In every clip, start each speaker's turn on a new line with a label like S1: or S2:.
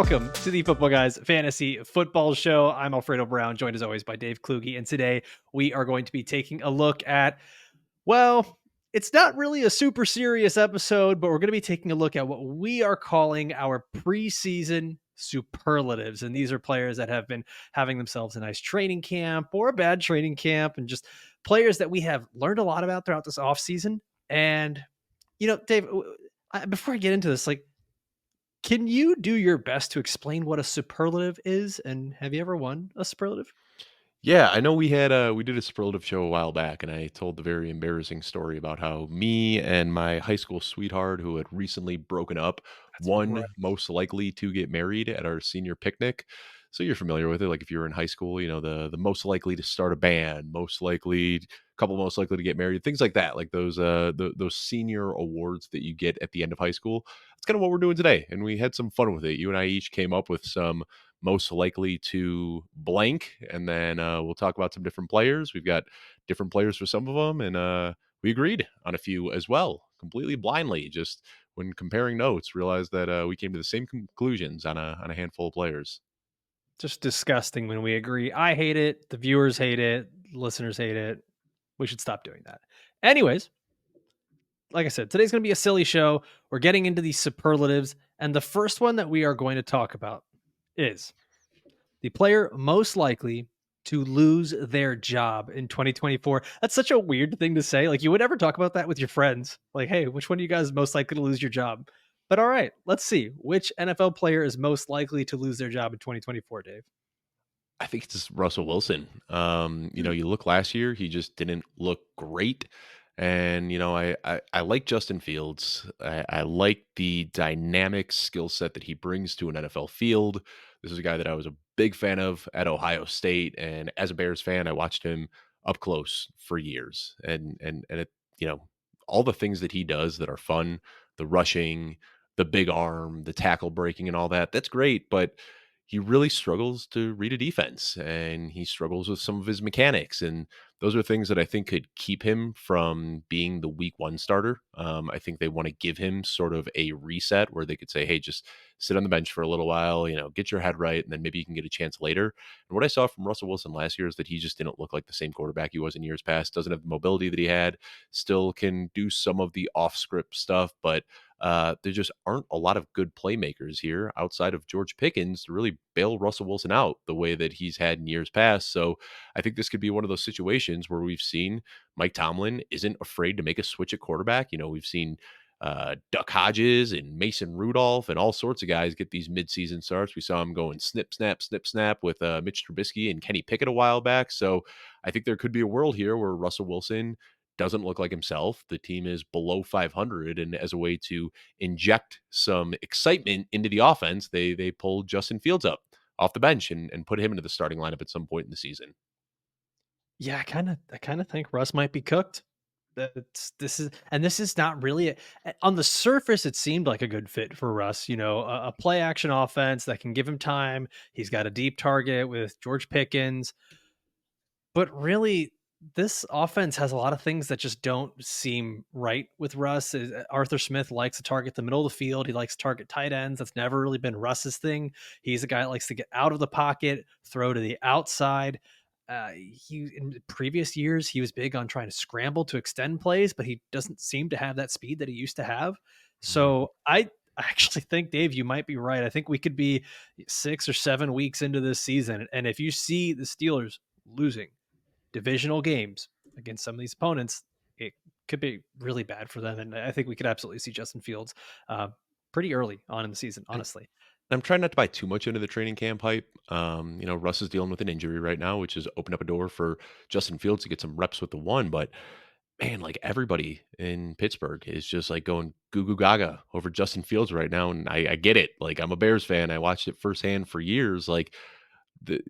S1: Welcome to the Football Guys Fantasy Football Show. I'm Alfredo Brown, joined as always by Dave Kluge. And today we are going to be taking a look at, well, it's not really a super serious episode, but we're going to be taking a look at what we are calling our preseason superlatives. And these are players that have been having themselves a nice training camp or a bad training camp, and just players that we have learned a lot about throughout this offseason. And, Dave, before I get into this, can you do your best to explain what a superlative is? And have you ever won a superlative?
S2: Yeah, I know we did a superlative show a while back, and I told the very embarrassing story about how me and my high school sweetheart, who had recently broken up,
S1: That's right.
S2: won most likely to get married at our senior picnic. So you're familiar with it, like if you were in high school, the most likely to start a band, most likely to get married, things like that, like those senior awards that you get at the end of high school. That's kind of what we're doing today, and we had some fun with it. You and I each came up with some most likely to blank, and then we'll talk about some different players. We've got different players for some of them, and we agreed on a few as well, completely blindly. Just when comparing notes, realized that we came to the same conclusions on a handful of players.
S1: Just disgusting when we agree. I hate it. The viewers hate it. Listeners hate it. We should stop doing that. Anyways, like I said, today's going to be a silly show. We're getting into these superlatives. And the first one that we are going to talk about is the player most likely to lose their job in 2024. That's such a weird thing to say. Like, you would never talk about that with your friends. Like, hey, which one of you guys is most likely to lose your job? But all right, let's see. Which NFL player is most likely to lose their job in 2024, Dave?
S2: I think it's just Russell Wilson. You look last year, he just didn't look great. And, I like Justin Fields. I like the dynamic skill set that he brings to an NFL field. This is a guy that I was a big fan of at Ohio State. And as a Bears fan, I watched him up close for years. You know, all the things that he does that are fun, the rushing, the big arm, the tackle breaking and all that, that's great. But he really struggles to read a defense, and he struggles with some of his mechanics. And those are things that I think could keep him from being the week one starter. I think they want to give him sort of a reset where they could say, hey, just sit on the bench for a little while, get your head right, and then maybe you can get a chance later. And what I saw from Russell Wilson last year is that he just didn't look like the same quarterback he was in years past, doesn't have the mobility that he had, still can do some of the off script stuff, but there just aren't a lot of good playmakers here outside of George Pickens to really bail Russell Wilson out the way that he's had in years past. So I think this could be one of those situations where we've seen Mike Tomlin isn't afraid to make a switch at quarterback. We've seen Duck Hodges and Mason Rudolph and all sorts of guys get these midseason starts. We saw him going snip, snap with Mitch Trubisky and Kenny Pickett a while back. So I think there could be a world here where Russell Wilson doesn't look like himself. The team is below 500, and as a way to inject some excitement into the offense, they pulled Justin Fields up off the bench and put him into the starting lineup at some point in the season.
S1: Yeah, I kind of think Russ might be cooked. This is not really on the surface. It seemed like a good fit for Russ. A play action offense that can give him time. He's got a deep target with George Pickens, but really, this offense has a lot of things that just don't seem right with Russ. Arthur Smith likes to target the middle of the field. He likes to target tight ends. That's never really been Russ's thing. He's a guy that likes to get out of the pocket, throw to the outside. He in previous years he was big on trying to scramble to extend plays, but he doesn't seem to have that speed that he used to have.
S2: Mhm.
S1: So I actually think, Dave, you might be right. I think we could be 6 or 7 weeks into this season, and if you see the Steelers losing divisional games against some of these opponents, it could be really bad for them. And I think we could absolutely see Justin Fields pretty early on in the season,
S2: And
S1: honestly.
S2: I'm trying not to buy too much into the training camp hype. Russ is dealing with an injury right now, which has opened up a door for Justin Fields to get some reps with the one. But man, like everybody in Pittsburgh is just like going goo goo gaga over Justin Fields right now. And I get it. Like I'm a Bears fan. I watched it firsthand for years. Like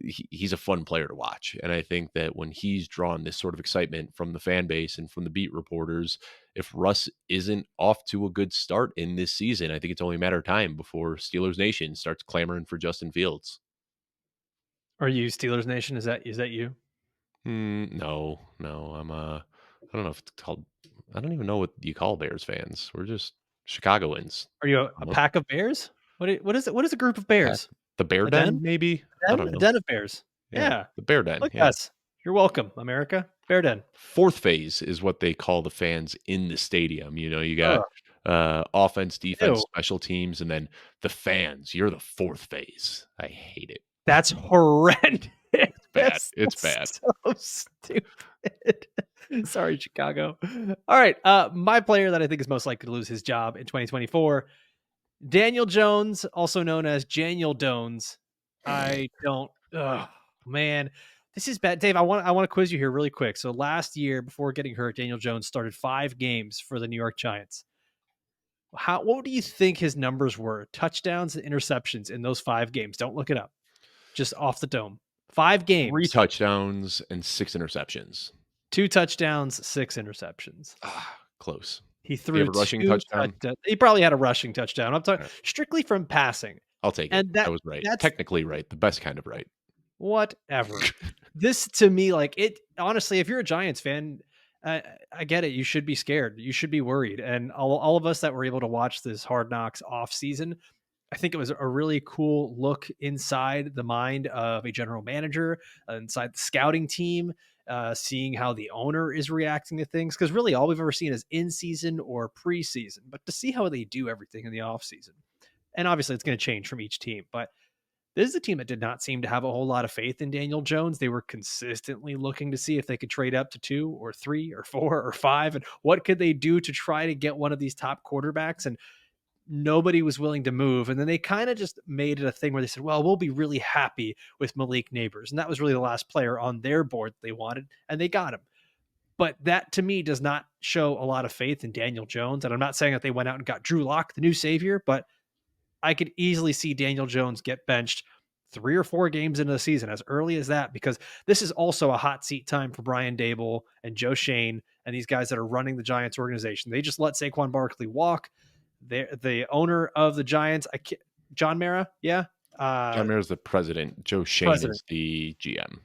S2: he's a fun player to watch. And I think that when he's drawn this sort of excitement from the fan base and from the beat reporters, if Russ isn't off to a good start in this season, I think it's only a matter of time before Steelers Nation starts clamoring for Justin Fields.
S1: Are you Steelers Nation? Is that you?
S2: No, no, I don't know if it's called, I don't even know what you call Bears fans. We're just Chicagoans.
S1: Are you a
S2: I'm a-
S1: pack of Bears? What is it? What is a group of
S2: Pack
S1: bears?
S2: the Bear
S1: A den?
S2: Den, maybe?
S1: A
S2: I
S1: den?
S2: don't
S1: A
S2: know.
S1: den of bears.
S2: Yeah,
S1: Yeah.
S2: the Bear Den,
S1: Look,
S2: yeah.
S1: us. You're welcome, America. Bear den.
S2: 4th phase is what they call the fans in the stadium. You got,
S1: Ugh,
S2: offense, defense,
S1: ew.
S2: special teams, and then the fans. You're the 4th phase. I hate it.
S1: That's horrendous.
S2: It's bad. It's
S1: That's
S2: bad.
S1: so stupid. Sorry, Chicago. All right. My player that I think is most likely to lose his job in 2024, Daniel Jones, also known as Janiel Dones. I don't. Oh man, this is bad, Dave. I want to quiz you here really quick. So last year, before getting hurt, Daniel Jones started 5 games for the New York Giants. What do you think his numbers were? Touchdowns and interceptions in those 5 games. Don't look it up. Just off the dome. 5
S2: 3
S1: games,
S2: touchdowns and 6 interceptions.
S1: 2 touchdowns, 6 interceptions.
S2: Close.
S1: He
S2: You
S1: threw
S2: have a rushing
S1: 2
S2: touchdown?
S1: touchdowns. He probably had a rushing touchdown. I'm talking
S2: Alright,
S1: strictly from passing.
S2: I'll take it.
S1: And
S2: I was right.
S1: that's
S2: Technically right, the best kind of right.
S1: whatever. This to me, like it honestly, if you're a Giants fan, I get it. You should be scared. You should be worried. And all of us that were able to watch this Hard Knocks off season, I think it was a really cool look inside the mind of a general manager, inside the scouting team, seeing how the owner is reacting to things. Because really, all we've ever seen is in season or preseason. But to see how they do everything in the off season, and obviously it's going to change from each team, but this is a team that did not seem to have a whole lot of faith in Daniel Jones. They were consistently looking to see if they could trade up to 2 or 3 or 4 or 5 and what could they do to try to get one of these top quarterbacks, and nobody was willing to move. And then they kind of just made it a thing where they said, well, we'll be really happy with Malik Neighbors. And that was really the last player on their board they wanted, and they got him. But that to me does not show a lot of faith in Daniel Jones. And I'm not saying that they went out and got Drew Lock, the new savior, but I could easily see Daniel Jones get benched 3 or 4 games into the season as early as that, because this is also a hot seat time for Brian Dable and Joe Shane and these guys that are running the Giants organization. They just let Saquon Barkley walk. The owner of the Giants, John Mara, yeah,
S2: John Mayer's the president. Joe Shane
S1: president,
S2: is the GM.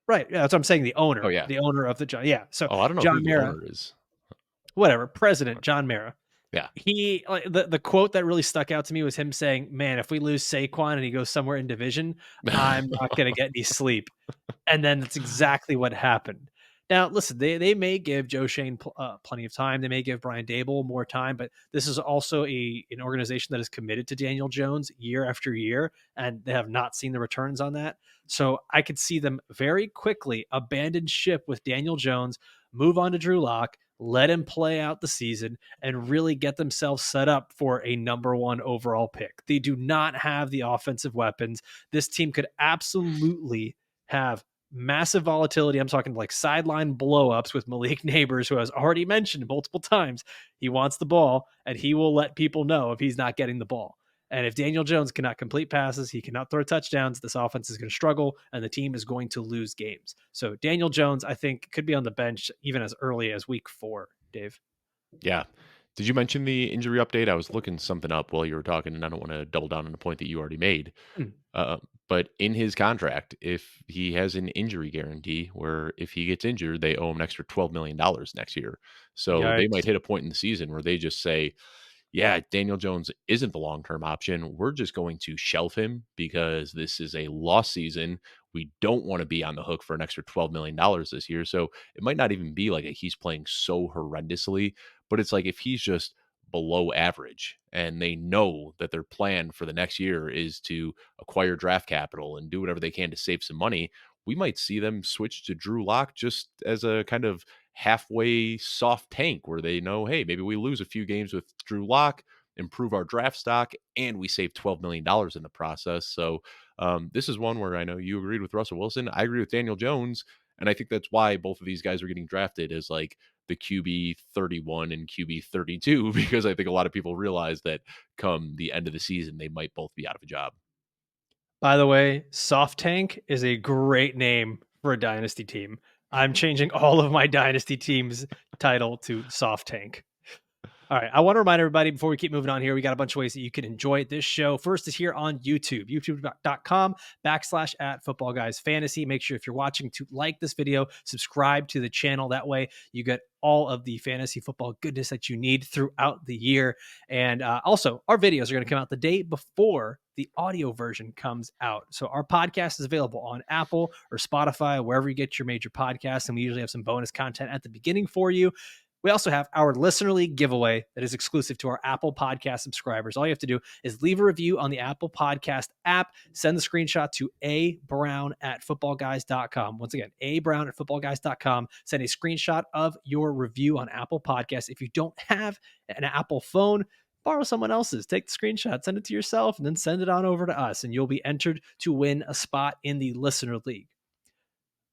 S1: right? Yeah, that's what I'm saying.
S2: Oh, yeah.
S1: The owner of the Giants, yeah. So
S2: Oh, I don't know who
S1: John
S2: the
S1: Mara,
S2: owner is.
S1: whatever, President John Mara.
S2: Yeah.
S1: He like the quote that really stuck out to me was him saying, "Man, if we lose Saquon and he goes somewhere in division, I'm not going to get any sleep." And then that's exactly what happened. Now, listen, they may give Joe Shane plenty of time. They may give Brian Dable more time, but this is also an organization that is committed to Daniel Jones year after year, and they have not seen the returns on that. So I could see them very quickly abandon ship with Daniel Jones, move on to Drew Lock, let him play out the season, and really get themselves set up for a number 1 overall pick. They do not have the offensive weapons. This team could absolutely have massive volatility. I'm talking like sideline blowups with Malik Neighbors, who has already mentioned multiple times he wants the ball and he will let people know if he's not getting the ball. And if Daniel Jones cannot complete passes, he cannot throw touchdowns, this offense is going to struggle and the team is going to lose games. So Daniel Jones, I think, could be on the bench even as early as week 4, Dave.
S2: Yeah. Did you mention the injury update? I was looking something up while you were talking, and I don't want to double down on the point that you already made.
S1: Hmm.
S2: But in his contract, if he has an injury guarantee where if he gets injured, they owe him an extra $12 million next year. So they might
S1: Yikes.
S2: hit a point in the season where they just say, yeah, Daniel Jones isn't the long term option. We're just going to shelf him because this is a lost season. We don't want to be on the hook for an extra $12 million this year. So it might not even be like he's playing so horrendously, but it's like if he's just below average and they know that their plan for the next year is to acquire draft capital and do whatever they can to save some money, we might see them switch to Drew Lock just as a kind of halfway soft tank where they know, hey, maybe we lose a few games with Drew Lock, improve our draft stock, and we save $12 million in the process. So this is one where I know you agreed with Russell Wilson. I agree with Daniel Jones. And I think that's why both of these guys are getting drafted as like the QB 31 and QB 32, because I think a lot of people realize that come the end of the season, they might both be out of a job.
S1: By the way, Soft Tank is a great name for a dynasty team. I'm changing all of my dynasty teams title to Soft Tank. All right. I want to remind everybody before we keep moving on here, we got a bunch of ways that you can enjoy this show. First is here on YouTube, youtube.com/at Football Guys Fantasy. Make sure if you're watching to like this video, subscribe to the channel. That way you get all of the fantasy football goodness that you need throughout the year. And also, our videos are going to come out the day before the audio version comes out. So our podcast is available on Apple or Spotify, wherever you get your major podcasts. And we usually have some bonus content at the beginning for you. We also have our Listener League giveaway that is exclusive to our Apple Podcast subscribers. All you have to do is leave a review on the Apple Podcast app, send the screenshot to abrown@footballguys.com. Once again, abrown@footballguys.com. Send a screenshot of your review on Apple Podcasts. If you don't have an Apple phone, borrow someone else's. Take the screenshot, send it to yourself, and then send it on over to us, and you'll be entered to win a spot in the Listener League.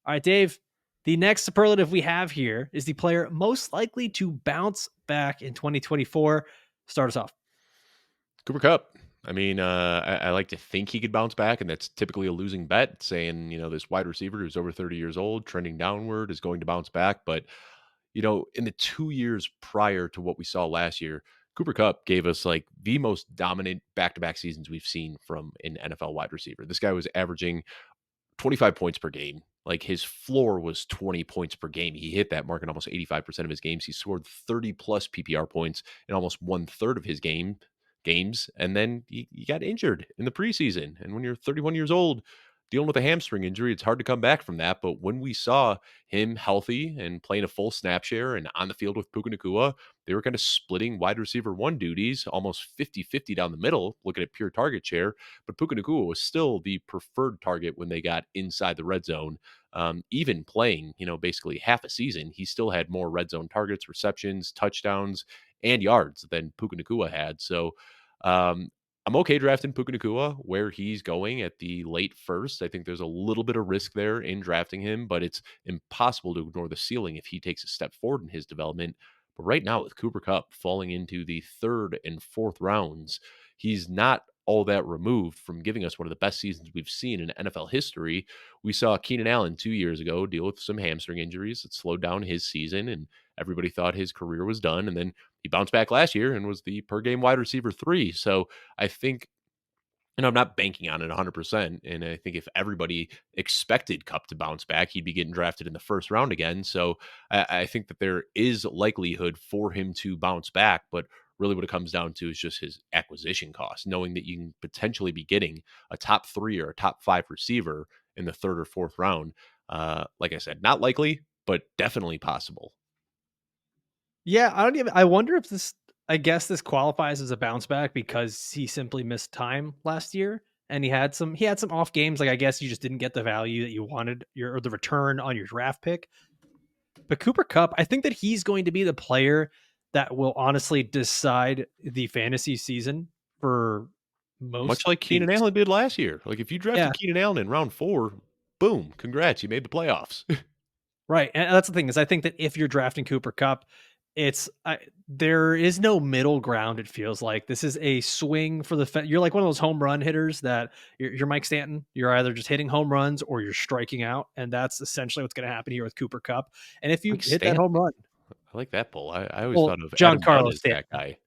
S1: All right, Dave. The next superlative we have here is the player most likely to bounce back in 2024. Start us off.
S2: Cooper Kupp. I mean, I like to think he could bounce back, and that's typically a losing bet, saying, this wide receiver who's over 30 years old, trending downward, is going to bounce back. But, in the 2 years prior to what we saw last year, Cooper Kupp gave us like the most dominant back-to-back seasons we've seen from an NFL wide receiver. This guy was averaging 25 points per game. Like his floor was 20 points per game. He hit that mark in almost 85% of his games. He scored 30 plus PPR points in almost one third of his games. And then he got injured in the preseason. And when you're 31 years old, dealing with a hamstring injury, it's hard to come back from that. But when we saw him healthy and playing a full snap share and on the field with Puka Nacua, they were kind of splitting wide receiver one duties, almost 50-50 down the middle, looking at pure target share. But Puka Nacua was still the preferred target when they got inside the red zone. Even playing, basically half a season, he still had more red zone targets, receptions, touchdowns, and yards than Puka Nacua had. So, I'm okay drafting Puka Nacua where he's going at the late first. I think there's a little bit of risk there in drafting him, but it's impossible to ignore the ceiling if he takes a step forward in his development. But right now, with Cooper Kupp falling into the third and fourth rounds, he's not all that removed from giving us one of the best seasons we've seen in NFL history. We saw Keenan Allen 2 years ago deal with some hamstring injuries that slowed down his season, and everybody thought his career was done. And then he bounced back last year and was the per game wide receiver 3. So I think, I'm not banking on it 100%. And I think if everybody expected Kupp to bounce back, he'd be getting drafted in the first round again. So I think that there is likelihood for him to bounce back. But really what it comes down to is just his acquisition cost, knowing that you can potentially be getting a top 3 or a top 5 receiver in the third or fourth round. Like I said, not likely, but definitely possible.
S1: Yeah, I wonder if I guess this qualifies as a bounce back because he simply missed time last year and he had some off games. Like I guess you just didn't get the value that you wanted or the return on your draft pick. But Cooper Kupp, I think that he's going to be the player that will honestly decide the fantasy season for
S2: Much
S1: most
S2: like Keenan
S1: leagues.
S2: Allen did last year. Like if you
S1: Yeah,
S2: drafted Keenan Allen in round 4, boom, congrats, you made the playoffs.
S1: right. And that's the thing is I think that if you're drafting Cooper Kupp, there is no middle ground. It feels like this is a swing for you're like one of those home run hitters that you're Mike Stanton. You're either just hitting home runs or you're striking out, and that's essentially what's going to happen here with Cooper Kupp. And if you
S2: Like
S1: hit that
S2: Stanton.
S1: home run,
S2: I like that pull. I always
S1: well,
S2: thought of
S1: John
S2: Adam Dunn
S1: Carlos
S2: as that
S1: Stanton.
S2: guy.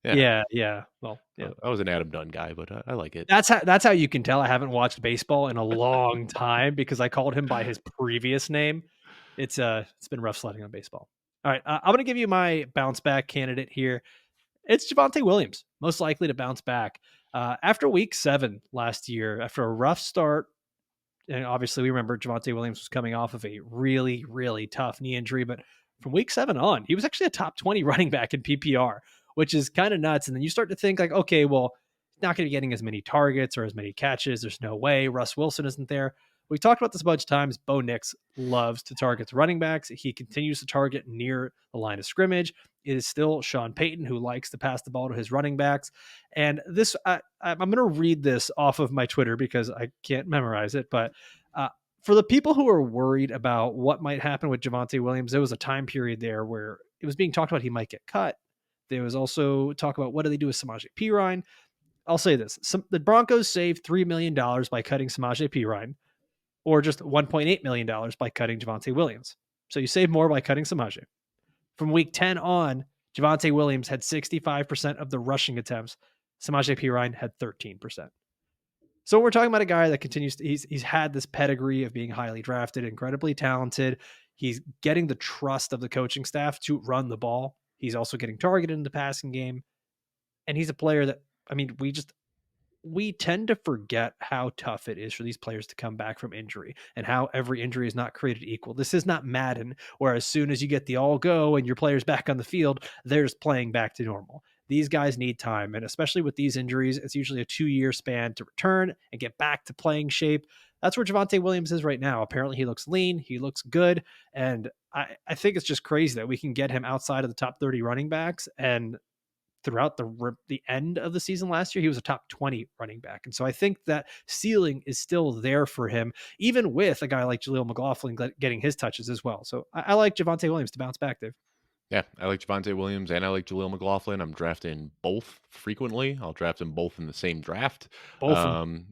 S2: Yeah,
S1: Yeah, yeah. Well, yeah.
S2: I was an Adam Dunn guy, but I like it.
S1: That's how you can tell I haven't watched baseball in a long time because I called him by his previous name. It's been rough sledding on baseball. All right, I'm gonna give you my bounce back candidate here. It's Javonte Williams, most likely to bounce back after Week 7 last year, after a rough start. And obviously, we remember Javonte Williams was coming off of a really, really tough knee injury, but from Week 7 on, he was actually a top 20 running back in PPR, which is kind of nuts. And then you start to think like, okay, well, he's not going to be getting as many targets or as many catches. There's no way. Russ Wilson isn't there. We talked about this a bunch of times. Bo Nix loves to target running backs. He continues to target near the line of scrimmage. It is still Sean Payton who likes to pass the ball to his running backs. And this, I'm going to read this off of my Twitter because I can't memorize it. But for the people who are worried about what might happen with Javonte Williams, there was a time period there where it was being talked about he might get cut. There was also talk about what do they do with Samaje Perine. I'll say this. The Broncos saved $3 million by cutting Samaje Perine, or just $1.8 million by cutting Javonte Williams. So you save more by cutting Samaje. From week 10 on, Javonte Williams had 65% of the rushing attempts. Samaje Perine had 13%. So we're talking about a guy that continues to, he's had this pedigree of being highly drafted, incredibly talented. He's getting the trust of the coaching staff to run the ball. He's also getting targeted in the passing game. And he's a player that, I mean, we tend to forget how tough it is for these players to come back from injury and how every injury is not created equal. This is not Madden, where as soon as you get the all go and your player's back on the field, they're just playing back to normal. These guys need time. And especially with these injuries, it's usually a 2 year span to return and get back to playing shape. That's where Javonte Williams is right now. Apparently, he looks lean, he looks good. And I think it's just crazy that we can get him outside of the top 30 running backs and throughout the end of the season last year, he was a top 20 running back. And so I think that ceiling is still there for him, even with a guy like Jaleel McLaughlin getting his touches as well. So I like Javonte Williams to bounce back, Dave.
S2: Yeah, I like Javonte Williams and I like Jaleel McLaughlin. I'm drafting both frequently. I'll draft them both in the same draft.
S1: Both of them.
S2: Um,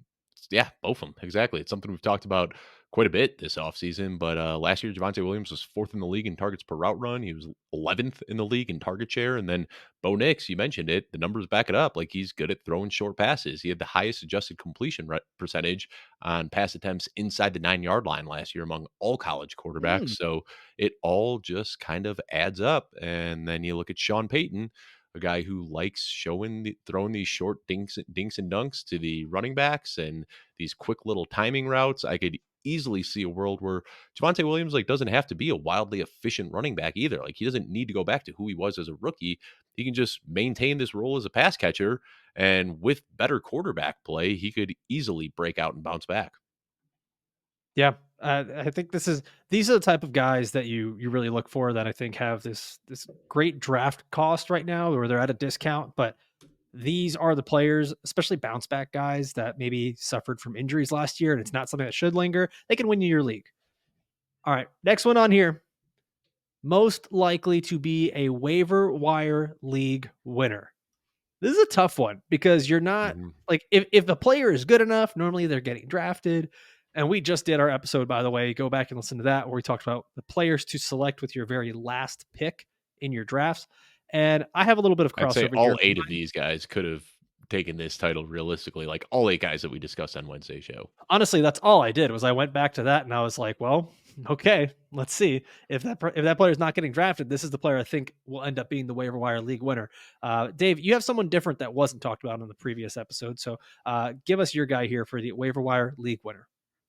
S2: yeah, both of them. Exactly. It's something we've talked about quite a bit this offseason. But last year, Javonte Williams was fourth in the league in targets per route run. He was 11th in the league in target share. And then Bo Nix, you mentioned it, the numbers back it up. Like he's good at throwing short passes. He had the highest adjusted completion percentage on pass attempts inside the 9 yard line last year among all college quarterbacks.
S1: Mm.
S2: So it all just kind of adds up. And then you look at Sean Payton, a guy who likes throwing these short dinks and dunks to the running backs and these quick little timing routes. I could easily see a world where Javonte Williams like doesn't have to be a wildly efficient running back either. Like he doesn't need to go back to who he was as a rookie. He can just maintain this role as a pass catcher, and with better quarterback play, he could easily break out and bounce back.
S1: Yeah. I think these are the type of guys that you really look for that I think have this great draft cost right now, where they're at a discount, but these are the players, especially bounce back guys that maybe suffered from injuries last year and it's not something that should linger. They can win you your league. All right. Next one on here. Most likely to be a waiver wire league winner. This is a tough one because you're not
S2: Mhm.
S1: like if the player is good enough, normally they're getting drafted. And we just did our episode, by the way. Go back and listen to that where we talked about the players to select with your very last pick in your drafts. And I have a little bit of
S2: I'd say
S1: crossover
S2: all
S1: here.
S2: 8 of these guys could have taken this title realistically, like all 8 guys that we discussed on Wednesday's show.
S1: Honestly, that's all I did was I went back to that and I was like, well, okay, let's see if that player is not getting drafted. This is the player I think will end up being the waiver wire league winner. Dave, you have someone different that wasn't talked about in the previous episode, so give us your guy here for the waiver wire league winner.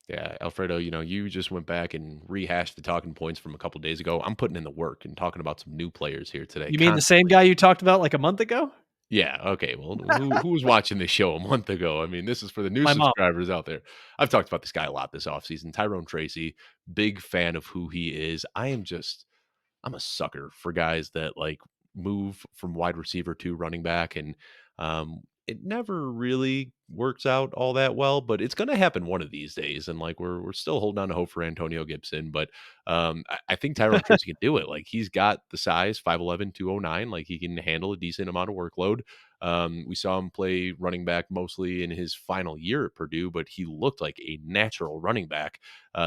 S2: Yeah, Alfredo, you just went back and rehashed the talking points from a couple days ago. I'm putting in the work and talking about some new players here today
S1: You mean the same
S2: constantly.
S1: guy you talked about like a month ago?
S2: Yeah, okay. Well, who was watching this show a month ago? I mean, this is for the new
S1: My mom.
S2: subscribers out there. I've talked about this guy a lot this offseason. Tyrone Tracy, big fan of who he is. I'm a sucker for guys that like move from wide receiver to running back, and it never really works out all that well, but it's going to happen one of these days. And like we're still holding on to hope for Antonio Gibson, but I think Tyrone Tracy can do it. Like he's got the size 5'11", 209. Like he can handle a decent amount of workload. We saw him play running back mostly in his final year at Purdue, but he looked like a natural running back.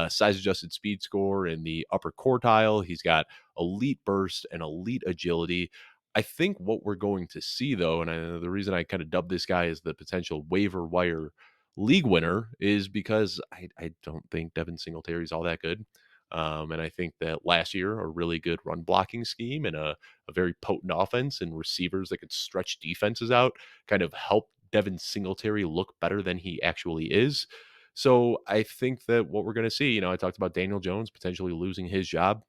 S2: Size adjusted speed score in the upper quartile. He's got elite burst and elite agility. I think what we're going to see, though, and the reason I kind of dubbed this guy as the potential waiver wire league winner is because I don't think Devin Singletary is all that good. And I think that last year, a really good run blocking scheme and a very potent offense and receivers that could stretch defenses out kind of helped Devin Singletary look better than he actually is. So I think that what we're going to see, I talked about Daniel Jones potentially losing his job.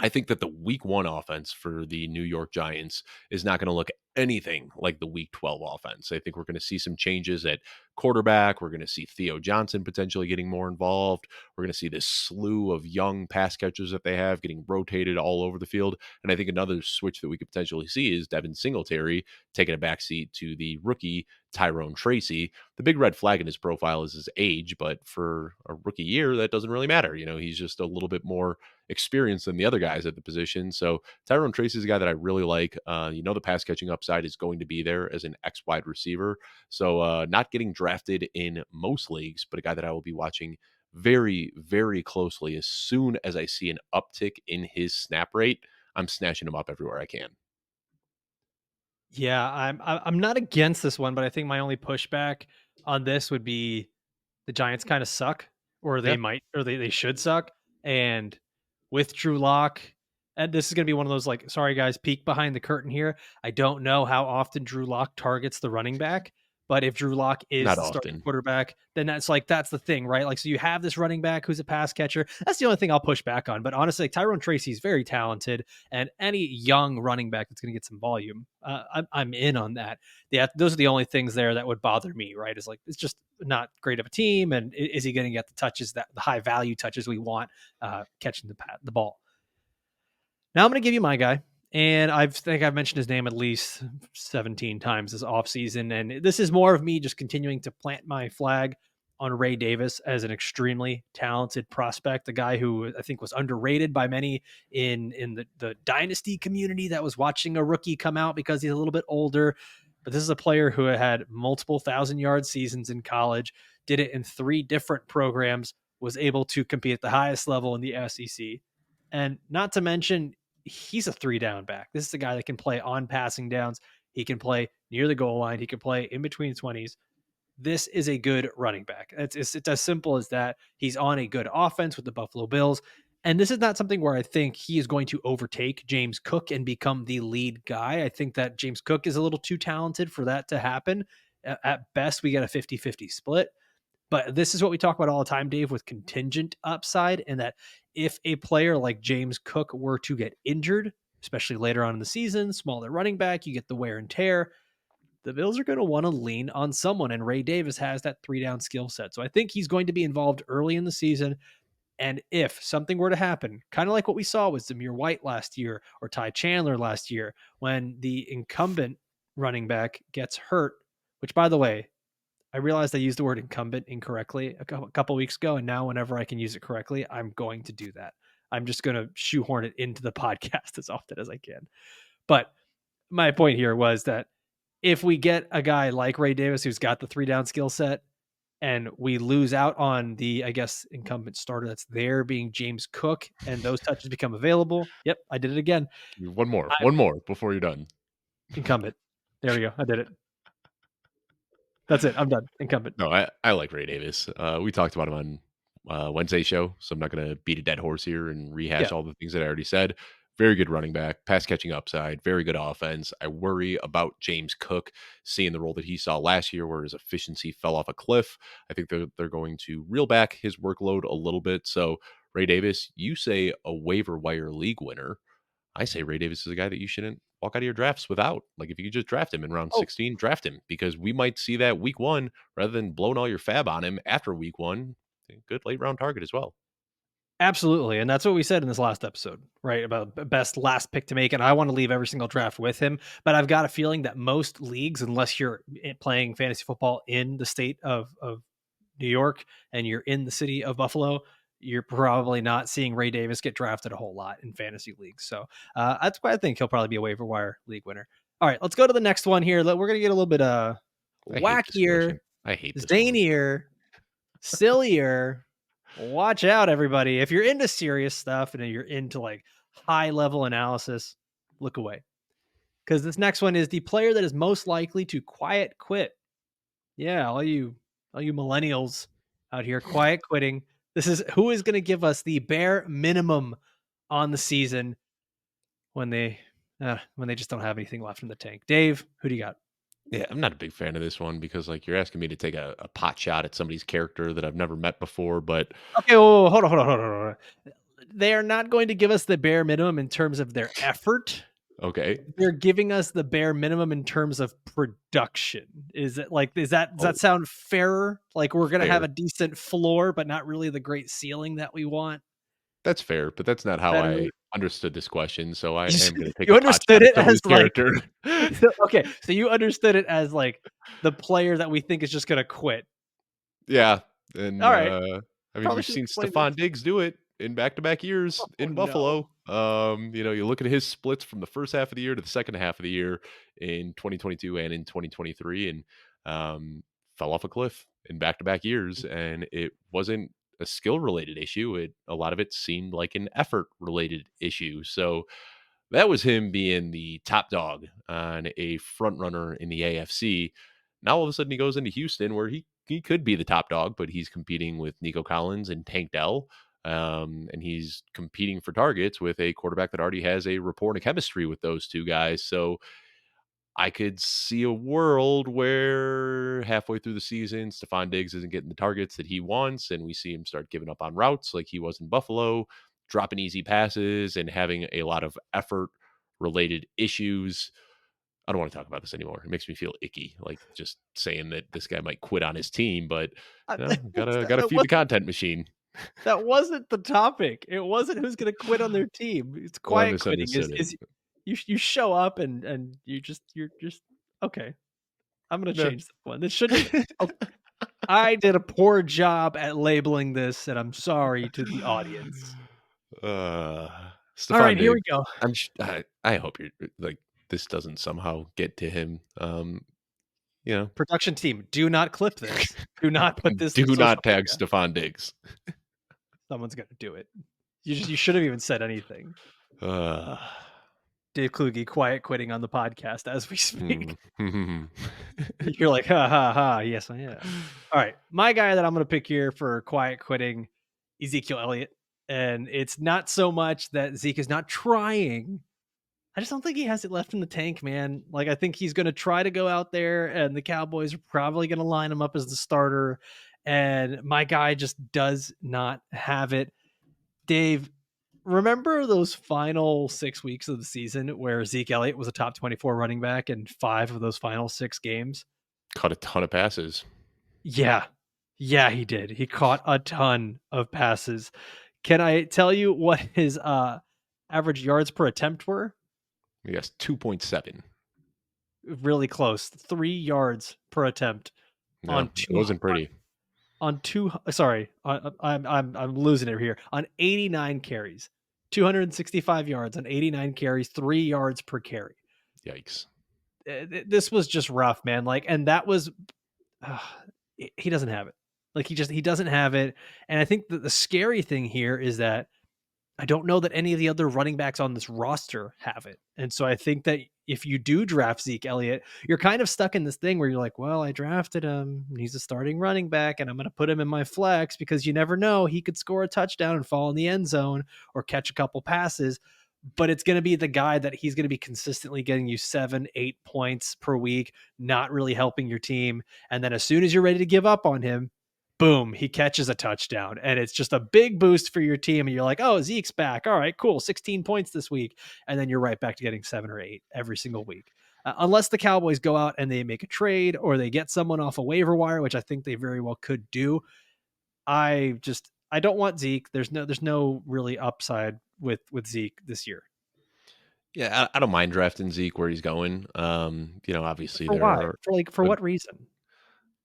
S2: I think that the week 1 offense for the New York Giants is not gonna look anything like the week 12 offense. I think we're gonna see some changes at quarterback. We're gonna see Theo Johnson potentially getting more involved. We're gonna see this slew of young pass catchers that they have getting rotated all over the field. And I think another switch that we could potentially see is Devin Singletary taking a backseat to the rookie Tyrone Tracy. The big red flag in his profile is his age, but for a rookie year, that doesn't really matter. He's just a little bit more experience than the other guys at the position. So Tyrone Tracy is a guy that I really like. The pass catching upside is going to be there as an X wide receiver. So not getting drafted in most leagues, but a guy that I will be watching very, very closely as soon as I see an uptick in his snap rate. I'm snatching him up everywhere I can.
S1: Yeah, I'm not against this one, but I think my only pushback on this would be the Giants kind of suck, or they
S2: Yeah,
S1: might, or they should suck. And with Drew Lock, and this is going to be one of those like, sorry guys, peek behind the curtain here. I don't know how often Drew Lock targets the running back, but if Drew Lock is
S2: not
S1: the starting
S2: often.
S1: quarterback, then that's the thing, right? Like, so you have this running back who's a pass catcher. That's the only thing I'll push back on. But honestly, like, Tyrone Tracy is very talented, and any young running back that's going to get some volume, I'm in on that. Yeah, those are the only things there that would bother me, right? Is like it's just not great of a team, and is he going to get the touches, that the high value touches we want, catching the ball? Now I'm going to give you my guy, and I think I've mentioned his name at least 17 times this offseason, and this is more of me just continuing to plant my flag on Ray Davis as an extremely talented prospect, a guy who I think was underrated by many in the dynasty community that was watching a rookie come out because he's a little bit older. But this is a player who had multiple 1,000-yard seasons in college, did it in 3 different programs, was able to compete at the highest level in the SEC. And not to mention, he's a 3 down back. This is a guy that can play on passing downs. He can play near the goal line. He can play in between 20s. This is a good running back. It's as simple as that. He's on a good offense with the Buffalo Bills. And this is not something where I think he is going to overtake James Cook and become the lead guy. I think that James Cook is a little too talented for that to happen. At best, we get a 50-50 split. But this is what we talk about all the time, Dave, with contingent upside, and that if a player like James Cook were to get injured, especially later on in the season, smaller running back, you get the wear and tear. The Bills are going to want to lean on someone, and Ray Davis has that 3 down skill set. So I think he's going to be involved early in the season. And if something were to happen, kind of like what we saw with Zamir White last year or Ty Chandler last year, when the incumbent running back gets hurt, which, by the way, I realized I used the word incumbent incorrectly a couple weeks ago, and now whenever I can use it correctly, I'm going to do that. I'm just going to shoehorn it into the podcast as often as I can. But my point here was that if we get a guy like Ray Davis who's got the 3 down skill set, and we lose out on the, I guess, incumbent starter that's there being James Cook, and those touches become available. Yep, I did it again. I'm
S2: One more before you're done.
S1: incumbent. There we go. I did it. That's it. I'm done. Incumbent.
S2: No, I like Ray Davis. We talked about him on Wednesday show, so I'm not going to beat a dead horse here and
S1: Yeah.
S2: rehash all the things that I already said. Very good running back, pass catching upside, very good offense. I worry about James Cook seeing the role that he saw last year, where his efficiency fell off a cliff. I think they're going to reel back his workload a little bit. So Ray Davis, you say a waiver wire league winner. I say Ray Davis is a guy that you shouldn't walk out of your drafts without. Like, if you could just draft him in round
S1: Oh,
S2: 16, draft him, because we might see that week 1 rather than blowing all your fab on him after week 1. Good late round target as well.
S1: absolutely, and that's what we said in this last episode, right? About best last pick to make, and I want to leave every single draft with him. But I've got a feeling that most leagues, unless you're playing fantasy football in the state of New York and you're in the city of Buffalo, you're probably not seeing Ray Davis get drafted a whole lot in fantasy leagues. So that's why I think he'll probably be a waiver wire league winner. All right, let's go to the next one here. We're gonna get a little bit
S2: I hate this
S1: wackier,
S2: question. I hate this one.
S1: zanier, sillier. Watch out, everybody. If you're into serious stuff and you're into like high level analysis, look away. Because this next one is the player that is most likely to quiet quit. Yeah, all you millennials out here quiet quitting. This is who is going to give us the bare minimum on the season when they just don't have anything left in the tank. Dave, who do you got?
S2: Yeah, I'm not a big fan of this one because, like, you're asking me to take a pot shot at somebody's character that I've never met before. But
S1: Okay, whoa, hold on. They are not going to give us the bare minimum in terms of their effort.
S2: okay,
S1: They're giving us the bare minimum in terms of production. Is it like, does
S2: oh,
S1: that sound fairer? Like we're gonna have
S2: fair.
S1: a decent floor, but not really the great ceiling that we want.
S2: That's fair, but that's not how
S1: Better.
S2: I understood this question. So I
S1: You
S2: am going to take
S1: you
S2: a pot
S1: understood
S2: shot at
S1: it as
S2: somebody's
S1: like,
S2: character.
S1: so, okay, so you understood it as like the player that we think is just gonna quit.
S2: Yeah, and,
S1: All right,
S2: I mean,
S1: probably
S2: we've
S1: should
S2: seen
S1: explain this.
S2: Stefon Diggs do it in back-to-back years
S1: Oh
S2: in
S1: no.
S2: Buffalo. You look at his splits from the first half of the year to the second half of the year in 2022 and in 2023, and, fell off a cliff in back-to-back years, and it wasn't a skill-related issue. A lot of it seemed like an effort-related issue. So That was him being the top dog on a front runner in the AFC. Now all of a sudden he goes into Houston where he could be the top dog, but he's competing with Nico Collins and Tank Dell. And he's competing for targets with a quarterback that already has a rapport and a chemistry with those two guys. So I could see a world where halfway through the season, Stefon Diggs isn't getting the targets that he wants, and we see him start giving up on routes like he was in Buffalo, dropping easy passes, and having a lot of effort related issues. I don't want to talk about this anymore. It makes me feel icky, like just saying that this guy might quit on his team, but gotta
S1: That
S2: feed the
S1: wasn't
S2: content machine.
S1: the topic. It wasn't who's gonna quit on their team. It's
S2: Well, I
S1: quiet quitting
S2: misunderstood it.
S1: is you show up and you're just okay. I'm gonna
S2: No.
S1: change this one. This shouldn't. Oh, I did a poor job at labeling this, and I'm sorry to the audience.
S2: Uh,
S1: All right,
S2: Stephon
S1: here we
S2: Diggs.
S1: go.
S2: I hope you're like this doesn't somehow get to him. You know,
S1: Production team, do not clip this. Do not put this
S2: do
S1: in social
S2: not tag
S1: media.
S2: Stephon Diggs.
S1: Someone's gonna do it. You should have even said anything.
S2: Uh,
S1: Dave Kluge quiet quitting on the podcast as we
S2: hmm.
S1: speak. You're like, ha ha ha. Yes, I am. All right, my guy that I'm gonna pick here for quiet quitting, Ezekiel Elliott, and it's not so much that Zeke is not trying. I just don't think he has it left in the tank, man. Like, I think he's going to try to go out there, and the Cowboys are probably going to line him up as the starter. And my guy just does not have it. Dave, remember those final 6 weeks of the season where Zeke Elliott was a top 24 running back in 5 of those final 6 games?
S2: Caught a ton of passes.
S1: Yeah. Yeah, he did. He caught a ton of passes. Can I tell you what his average yards per attempt were?
S2: Yes, 2.7.
S1: Really close. 3 yards per attempt
S2: No,
S1: on
S2: it
S1: 2
S2: wasn't pretty.
S1: on 2 sorry, I'm losing it here. On 89 carries. 265 yards on 89 carries, 3 yards per carry.
S2: Yikes.
S1: This was just rough, man. Like, and that was uh, he doesn't have it. Like, he doesn't have it. And I think that the scary thing here is that I don't know that any of the other running backs on this roster have it. And so I think that if you do draft Zeke Elliott, you're kind of stuck in this thing where you're like, well, I drafted him. He's a starting running back, and I'm going to put him in my flex because you never know. He could score a touchdown and fall in the end zone or catch a couple passes. But it's going to be the guy that he's going to be consistently getting you 7, 8 points per week, not really helping your team. And then as soon as you're ready to give up on him, boom, he catches a touchdown. And it's just a big boost for your team. And you're like, oh, Zeke's back. All right, cool. 16 points this week. And then you're right back to getting 7 or 8 every single week. Unless the Cowboys go out and they make a trade or they get someone off a waiver wire, which I think they very well could do. I don't want Zeke. There's no really upside with Zeke this year.
S2: Yeah, I don't mind drafting Zeke where he's going. Obviously
S1: For
S2: there
S1: why?
S2: are
S1: For
S2: uh,
S1: what reason?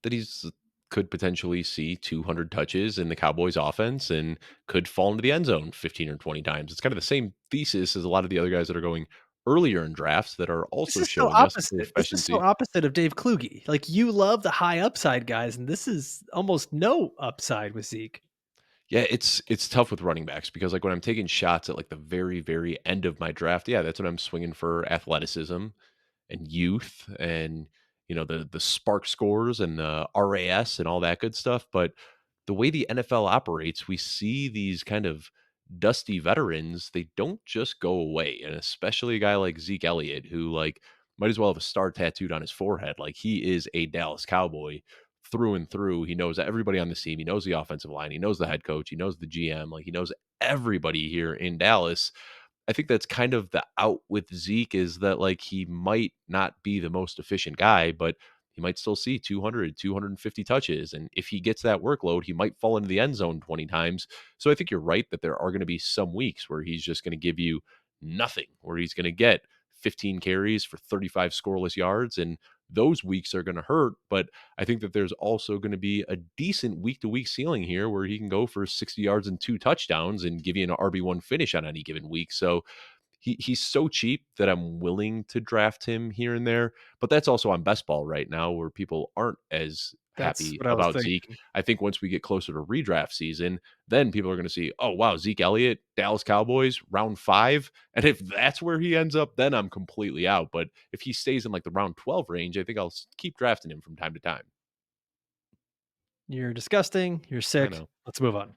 S2: that he's could potentially see 200 touches in the Cowboys offense and could fall into the end zone 15 or 20 times. It's kind of the same thesis as a lot of the other guys that are going earlier in drafts that are
S1: This
S2: also
S1: is so
S2: showing us the
S1: opposite. This is so
S2: efficiency.
S1: opposite of Dave Kluge. Like, you love the high upside guys, and this is almost no upside with Zeke.
S2: Yeah, it's tough with running backs because like when I'm taking shots at like the very very end of my draft, yeah, that's when I'm swinging for athleticism and youth and the spark scores and the RAS and all that good stuff. But the way the NFL operates, we see these kind of dusty veterans, they don't just go away. And especially a guy like Zeke Elliott, who like might as well have a star tattooed on his forehead. Like he is a Dallas Cowboy through and through. He knows everybody on the team. He knows the offensive line. He knows the head coach. He knows the GM. Like he knows everybody here in Dallas. I think that's kind of the out with Zeke is that like he might not be the most efficient guy, but he might still see 200, 250 touches. And if he gets that workload, he might fall into the end zone 20 times. So I think you're right that there are going to be some weeks where he's just going to give you nothing, where he's going to get 15 carries for 35 scoreless yards. And those weeks are going to hurt. But I think that there's also going to be a decent week to week ceiling here where he can go for 60 yards and 2 touchdowns and give you an RB1 finish on any given week. So he's so cheap that I'm willing to draft him here and there. But that's also on best ball right now where people aren't as
S1: That's
S2: happy
S1: what I was
S2: about Zeke.
S1: thinking.
S2: I think once we get closer to redraft season, then people are going to see, oh, wow, Zeke Elliott, Dallas Cowboys, round 5. And if that's where he ends up, then I'm completely out. But if he stays in like the round 12 range, I think I'll keep drafting him from time to time.
S1: You're disgusting. You're
S2: I
S1: sick.
S2: know.
S1: Let's move on.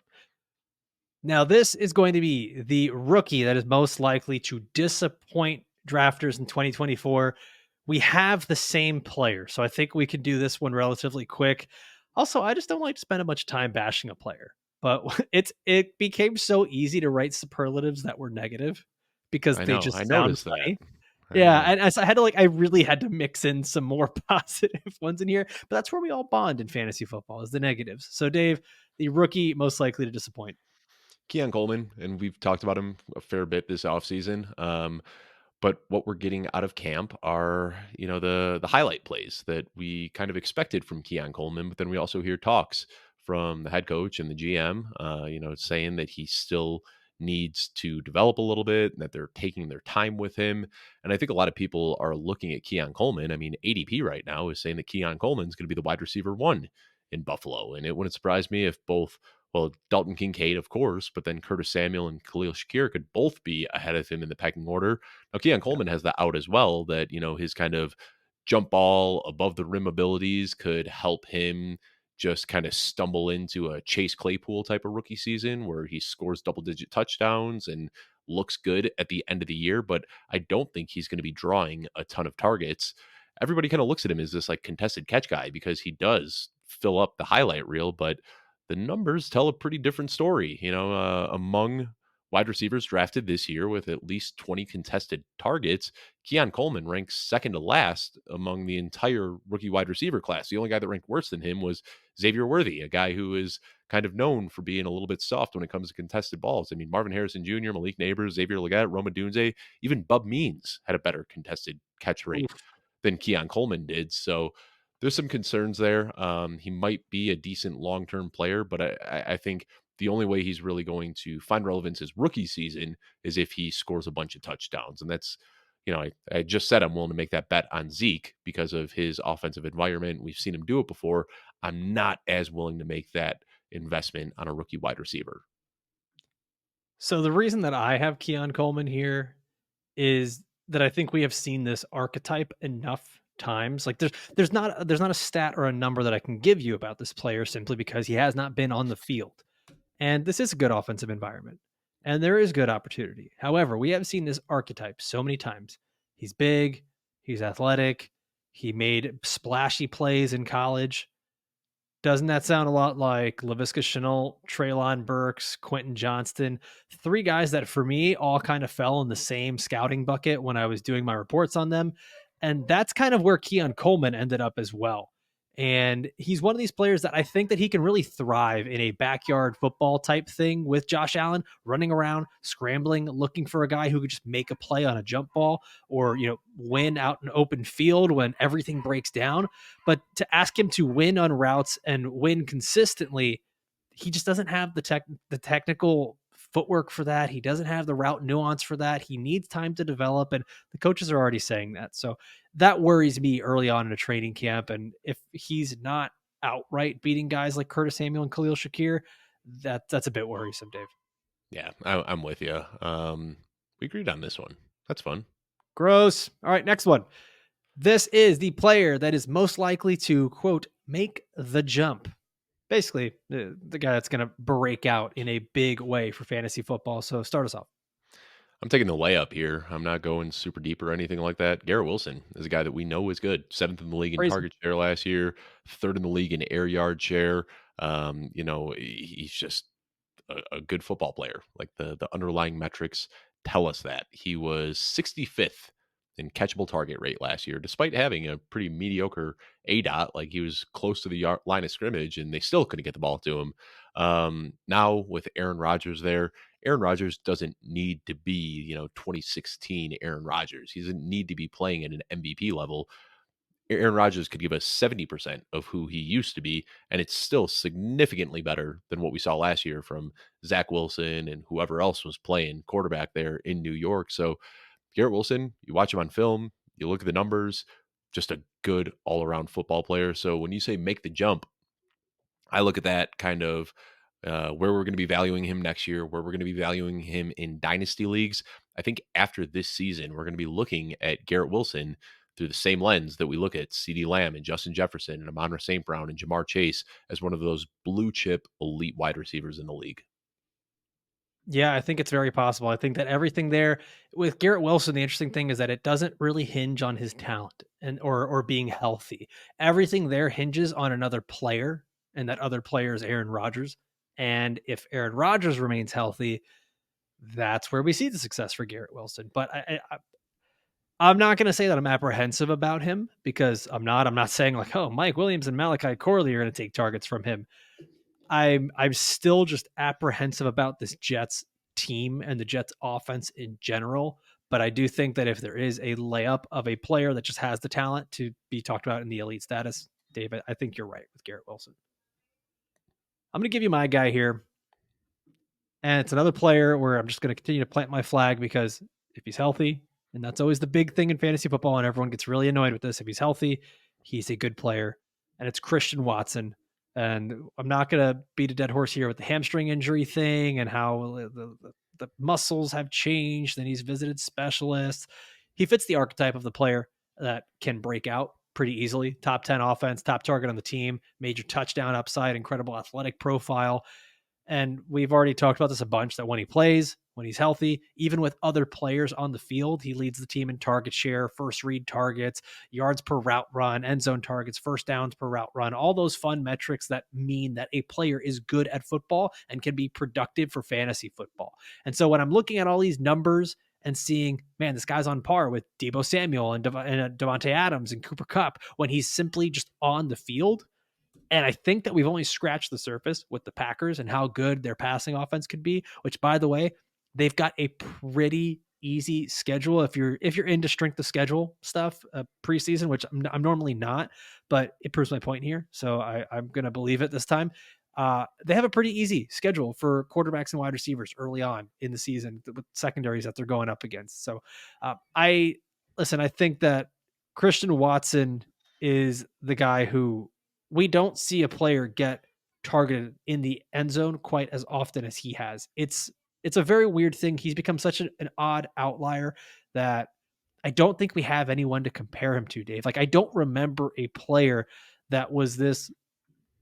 S1: Now, this is going to be the rookie that is most likely to disappoint drafters in 2024. We have the same player, so I think we can do this one relatively quick. Also, I just don't like to spend much time bashing a player, but it became so easy to write superlatives that were negative because
S2: I
S1: they
S2: know. I
S1: just sound
S2: noticed that.
S1: funny.
S2: I
S1: Yeah,
S2: know.
S1: and as I had to I really had to mix in some more positive ones in here, but that's where we all bond in fantasy football is the negatives. So, Dave, the rookie most likely to disappoint.
S2: Keon Coleman, and we've talked about him a fair bit this offseason. But what we're getting out of camp are, the highlight plays that we kind of expected from Keon Coleman. But then we also hear talks from the head coach and the GM, saying that he still needs to develop a little bit and that they're taking their time with him. And I think a lot of people are looking at Keon Coleman. I mean, ADP right now is saying that Keon Coleman is going to be the wide receiver 1 in Buffalo. And it wouldn't surprise me if both, well, Dalton Kincaid, of course, but then Curtis Samuel and Khalil Shakir could both be ahead of him in the pecking order. Now, Keon Coleman has that out as well, that, his kind of jump ball above the rim abilities could help him just kind of stumble into a Chase Claypool type of rookie season where he scores double digit touchdowns and looks good at the end of the year. But I don't think he's going to be drawing a ton of targets. Everybody kind of looks at him as this like contested catch guy because he does fill up the highlight reel, but the numbers tell a pretty different story. Among wide receivers drafted this year with at least 20 contested targets, Keon Coleman ranks second to last among the entire rookie wide receiver class. The only guy that ranked worse than him was Xavier Worthy, a guy who is kind of known for being a little bit soft when it comes to contested balls. I mean, Marvin Harrison Jr., Malik Neighbors, Xavier Leggett, Roma Dunze, even Bub Means had a better contested catch rate
S1: Oof.
S2: than Keon Coleman did. So there's some concerns there. He might be a decent long term player, but I think the only way he's really going to find relevance his rookie season is if he scores a bunch of touchdowns. And that's, I just said I'm willing to make that bet on Zeke because of his offensive environment. We've seen him do it before. I'm not as willing to make that investment on a rookie wide receiver.
S1: So the reason that I have Keon Coleman here is that I think we have seen this archetype enough times. Like there's not a stat or a number that I can give you about this player simply because he has not been on the field. And this is a good offensive environment. And there is good opportunity. However, we have seen this archetype so many times. He's big, he's athletic, he made splashy plays in college. Doesn't that sound a lot like Laviska Shenault, Traylon Burks, Quentin Johnston? 3 guys that for me all kind of fell in the same scouting bucket when I was doing my reports on them. And that's kind of where Keon Coleman ended up as well. And he's one of these players that I think that he can really thrive in a backyard football type thing with Josh Allen running around, scrambling, looking for a guy who could just make a play on a jump ball or, win out an open field when everything breaks down. But to ask him to win on routes and win consistently, he just doesn't have the technical footwork for that. He doesn't have the route nuance for that. He needs time to develop, and the coaches are already saying that. So that worries me early on in a training camp. And if he's not outright beating guys like Curtis Samuel and Khalil Shakir, that's a bit worrisome, Dave.
S2: Yeah, I'm with you. We agreed on this one. That's fun.
S1: Gross. All right, next one. This is the player that is most likely to, quote, make the jump. Basically, the guy that's going to break out in a big way for fantasy football. So start us off.
S2: I'm taking the layup here. I'm not going super deep or anything like that. Garrett Wilson is a guy that we know is good. 7th in the league in
S1: Praise him.
S2: target share last year, 3rd in the league in air yard share. He's just a good football player. Like the underlying metrics tell us that. He was 65th in catchable target rate last year, despite having a pretty mediocre A dot. Like he was close to the line of scrimmage, and they still couldn't get the ball to him. Now with Aaron Rodgers there, Aaron Rodgers doesn't need to be, 2016 Aaron Rodgers. He doesn't need to be playing at an MVP level. Aaron Rodgers could give us 70% of who he used to be, and it's still significantly better than what we saw last year from Zach Wilson and whoever else was playing quarterback there in New York. So Garrett Wilson, you watch him on film, you look at the numbers, just a good all around football player. So when you say make the jump, I look at that kind of where we're going to be valuing him next year, where we're going to be valuing him in dynasty leagues. I think after this season, we're going to be looking at Garrett Wilson through the same lens that we look at CeeDee Lamb and Justin Jefferson and Amon-Ra St. Brown and Jamar Chase as one of those blue chip elite wide receivers in the league.
S1: Yeah, I think it's very possible. I think that everything there with Garrett Wilson, the interesting thing is that it doesn't really hinge on his talent and or being healthy. Everything there hinges on another player, and that other player is Aaron Rodgers. And if Aaron Rodgers remains healthy, that's where we see the success for Garrett Wilson. But I'm not going to say that I'm apprehensive about him because I'm not. I'm not saying like, oh, Mike Williams and Malachi Corley are going to take targets from him. I'm still just apprehensive about this Jets team and the Jets offense in general. But I do think that if there is a layup of a player that just has the talent to be talked about in the elite status, David, I think you're right with Garrett Wilson. I'm going to give you my guy here. And it's another player where I'm just going to continue to plant my flag because if he's healthy, and that's always the big thing in fantasy football, and everyone gets really annoyed with this. If he's healthy, he's a good player, and it's Christian Watson. And I'm not going to beat a dead horse here with the hamstring injury thing and how the muscles have changed, and he's visited specialists. He fits the archetype of the player that can break out pretty easily. Top 10 offense, top target on the team, major touchdown upside, incredible athletic profile. And we've already talked about this a bunch that when he plays, when he's healthy, even with other players on the field, he leads the team in target share, first read targets, yards per route run, end zone targets, first downs per route run, all those fun metrics that mean that a player is good at football and can be productive for fantasy football. And so when I'm looking at all these numbers and seeing, man, this guy's on par with Deebo Samuel and Devontae Adams and Cooper Kupp when he's simply just on the field, and I think that we've only scratched the surface with the Packers and how good their passing offense could be, which by the way, they've got a pretty easy schedule if you're into strength of schedule stuff preseason, which I'm normally not, but it proves my point here. So I'm going to believe it this time. They have a pretty easy schedule for quarterbacks and wide receivers early on in the season with secondaries that they're going up against. So I listen, I think that Christian Watson is the guy who we don't see a player get targeted in the end zone quite as often as he has. It's a very weird thing. He's become such an odd outlier that I don't think we have anyone to compare him to, Dave. Like I don't remember a player that was this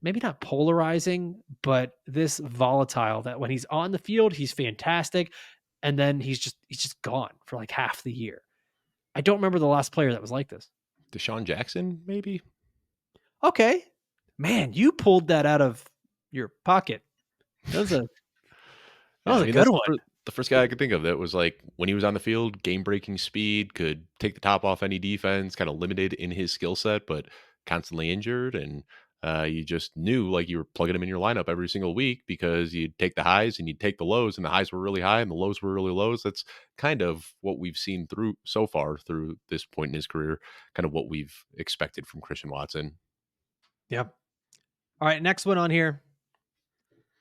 S1: maybe not polarizing, but this volatile that when he's on the field, he's fantastic. And then he's just gone for like half the year. I don't remember the last player that was like this.
S2: Deshaun Jackson, maybe?
S1: Okay. Man, you pulled that out of your pocket. That was a that
S2: Yeah,
S1: was
S2: I
S1: a
S2: mean,
S1: good
S2: that's
S1: one.
S2: the first guy I could think of that was like when he was on the field, game breaking speed, could take the top off any defense, kind of limited in his skill set, but constantly injured. And you just knew like you were plugging him in your lineup every single week because you'd take the highs and you'd take the lows, and the highs were really high and the lows were really lows. That's kind of what we've seen through so far through this point in his career, kind of what we've expected from Christian Watson.
S1: Yep. All right, next one on here.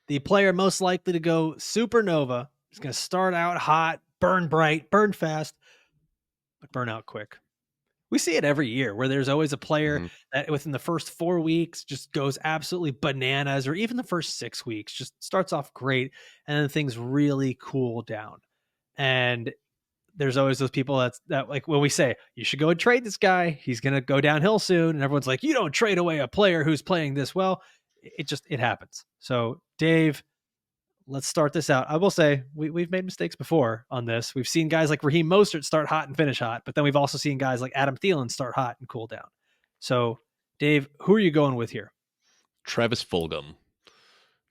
S1: The player most likely to go supernova is going to start out hot, burn bright, burn fast, but burn out quick. We see it every year where there's always a player
S2: Mhm.
S1: that within the first 4 weeks just goes absolutely bananas, or even the first 6 weeks just starts off great, and then things really cool down. And there's always those people that like when we say you should go and trade this guy, he's going to go downhill soon, and everyone's like, you don't trade away a player who's playing this well. It happens. So Dave, let's start this out. I will say we've made mistakes before on this. We've seen guys like Raheem Mostert start hot and finish hot, but then we've also seen guys like Adam Thielen start hot and cool down. So Dave, who are you going with here?
S2: Travis Fulgham.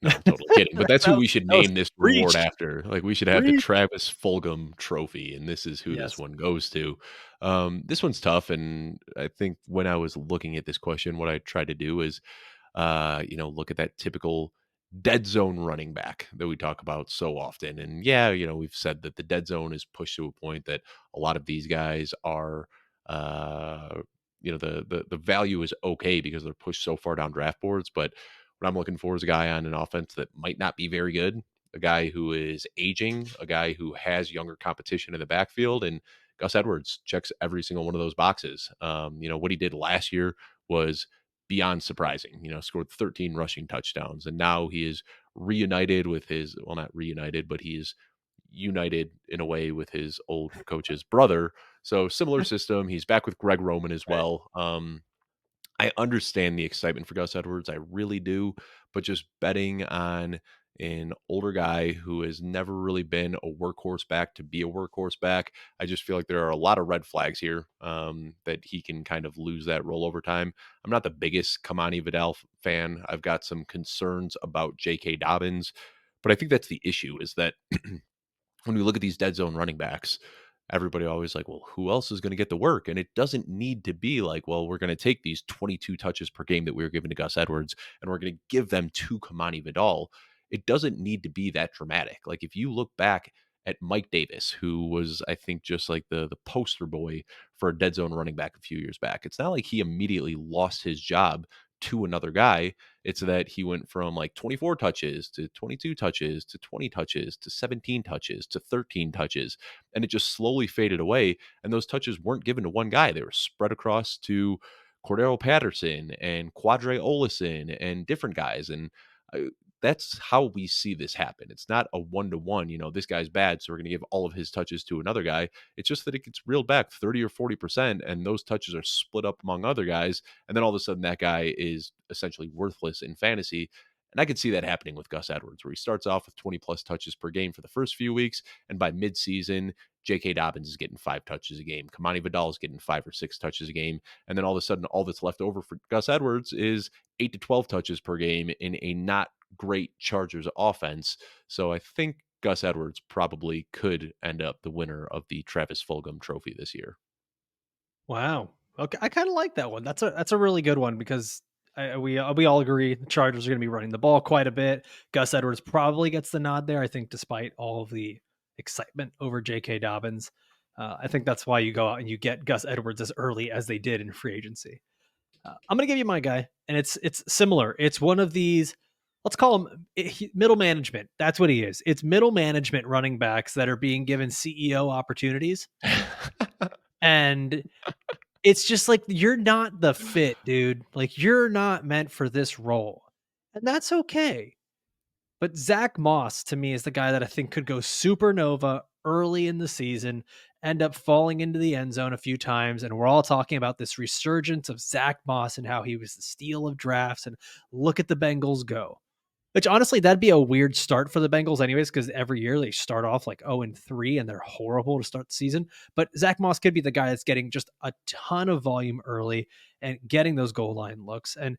S2: No, I'm totally kidding, but that's who we should
S1: That was
S2: name this reward
S1: reach,
S2: after. Like, we should have the
S1: reach.
S2: Travis Fulgham Trophy, and this is who this
S1: Yes.
S2: one goes to. This one's tough, and I think when I was looking at this question, what I tried to do is, look at that typical dead zone running back that we talk about so often. And yeah, we've said that the dead zone is pushed to a point that a lot of these guys are, uh, the value is okay because they're pushed so far down draft boards. But what I'm looking for is a guy on an offense that might not be very good, a guy who is aging, a guy who has younger competition in the backfield, and Gus Edwards checks every single one of those boxes. What he did last year was beyond surprising. Scored 13 rushing touchdowns, and now he is reunited with his, well, not reunited, but he is united in a way with his old coach's brother. So similar system. He's back with Greg Roman as
S1: Right.
S2: well. I understand the excitement for Gus Edwards. I really do. But just betting on an older guy who has never really been a workhorse back to be a workhorse back, I just feel like there are a lot of red flags here, that he can kind of lose that role over time. I'm not the biggest Kamani Vidal fan. I've got some concerns about J.K. Dobbins, but I think that's the issue is that when we look at these dead zone running backs, everybody always like, well, who else is going to get the work? And it doesn't need to be like, well, we're going to take these 22 touches per game that we were giving to Gus Edwards and we're going to give them to Kamani Vidal. It doesn't need to be that dramatic. Like if you look back at Mike Davis, who was, I think, just like the poster boy for a dead zone running back a few years back, it's not like he immediately lost his job to another guy. It's that he went from like 24 touches to 22 touches to 20 touches to 17 touches to 13 touches. And it just slowly faded away. And those touches weren't given to one guy, they were spread across to Cordero Patterson and Quadre Olison and different guys. And uh, that's how we see this happen. It's not a one to one, this guy's bad, so we're going to give all of his touches to another guy. It's just that it gets reeled back 30 or 40%, and those touches are split up among other guys. And then all of a sudden, that guy is essentially worthless in fantasy. And I could see that happening with Gus Edwards, where he starts off with 20 plus touches per game for the first few weeks. And by midseason, J.K. Dobbins is getting 5 touches a game. Kamani Vidal is getting 5 or 6 touches a game. And then all of a sudden, all that's left over for Gus Edwards is 8 to 12 touches per game in a not great Chargers offense. So I think Gus Edwards probably could end up the winner of the Travis Fulgham Trophy this year.
S1: Wow. Okay, I kind of like that one. That's a really good one because we all agree the Chargers are going to be running the ball quite a bit. Gus Edwards probably gets the nod there. I think, despite all of the excitement over J.K. Dobbins, I think that's why you go out and you get Gus Edwards as early as they did in free agency. I'm going to give you my guy, and it's similar. It's one of these. Let's call him middle management. That's what he is. It's middle management running backs that are being given CEO opportunities, and it's just like, you're not the fit, dude. Like, you're not meant for this role. And that's okay. But Zach Moss, to me, is the guy that I think could go supernova early in the season, end up falling into the end zone a few times. And we're all talking about this resurgence of Zach Moss and how he was the steal of drafts. And look at the Bengals go. Which, honestly, that'd be a weird start for the Bengals anyways, because every year they start off like 0-3 and they're horrible to start the season. But Zach Moss could be the guy that's getting just a ton of volume early and getting those goal line looks. And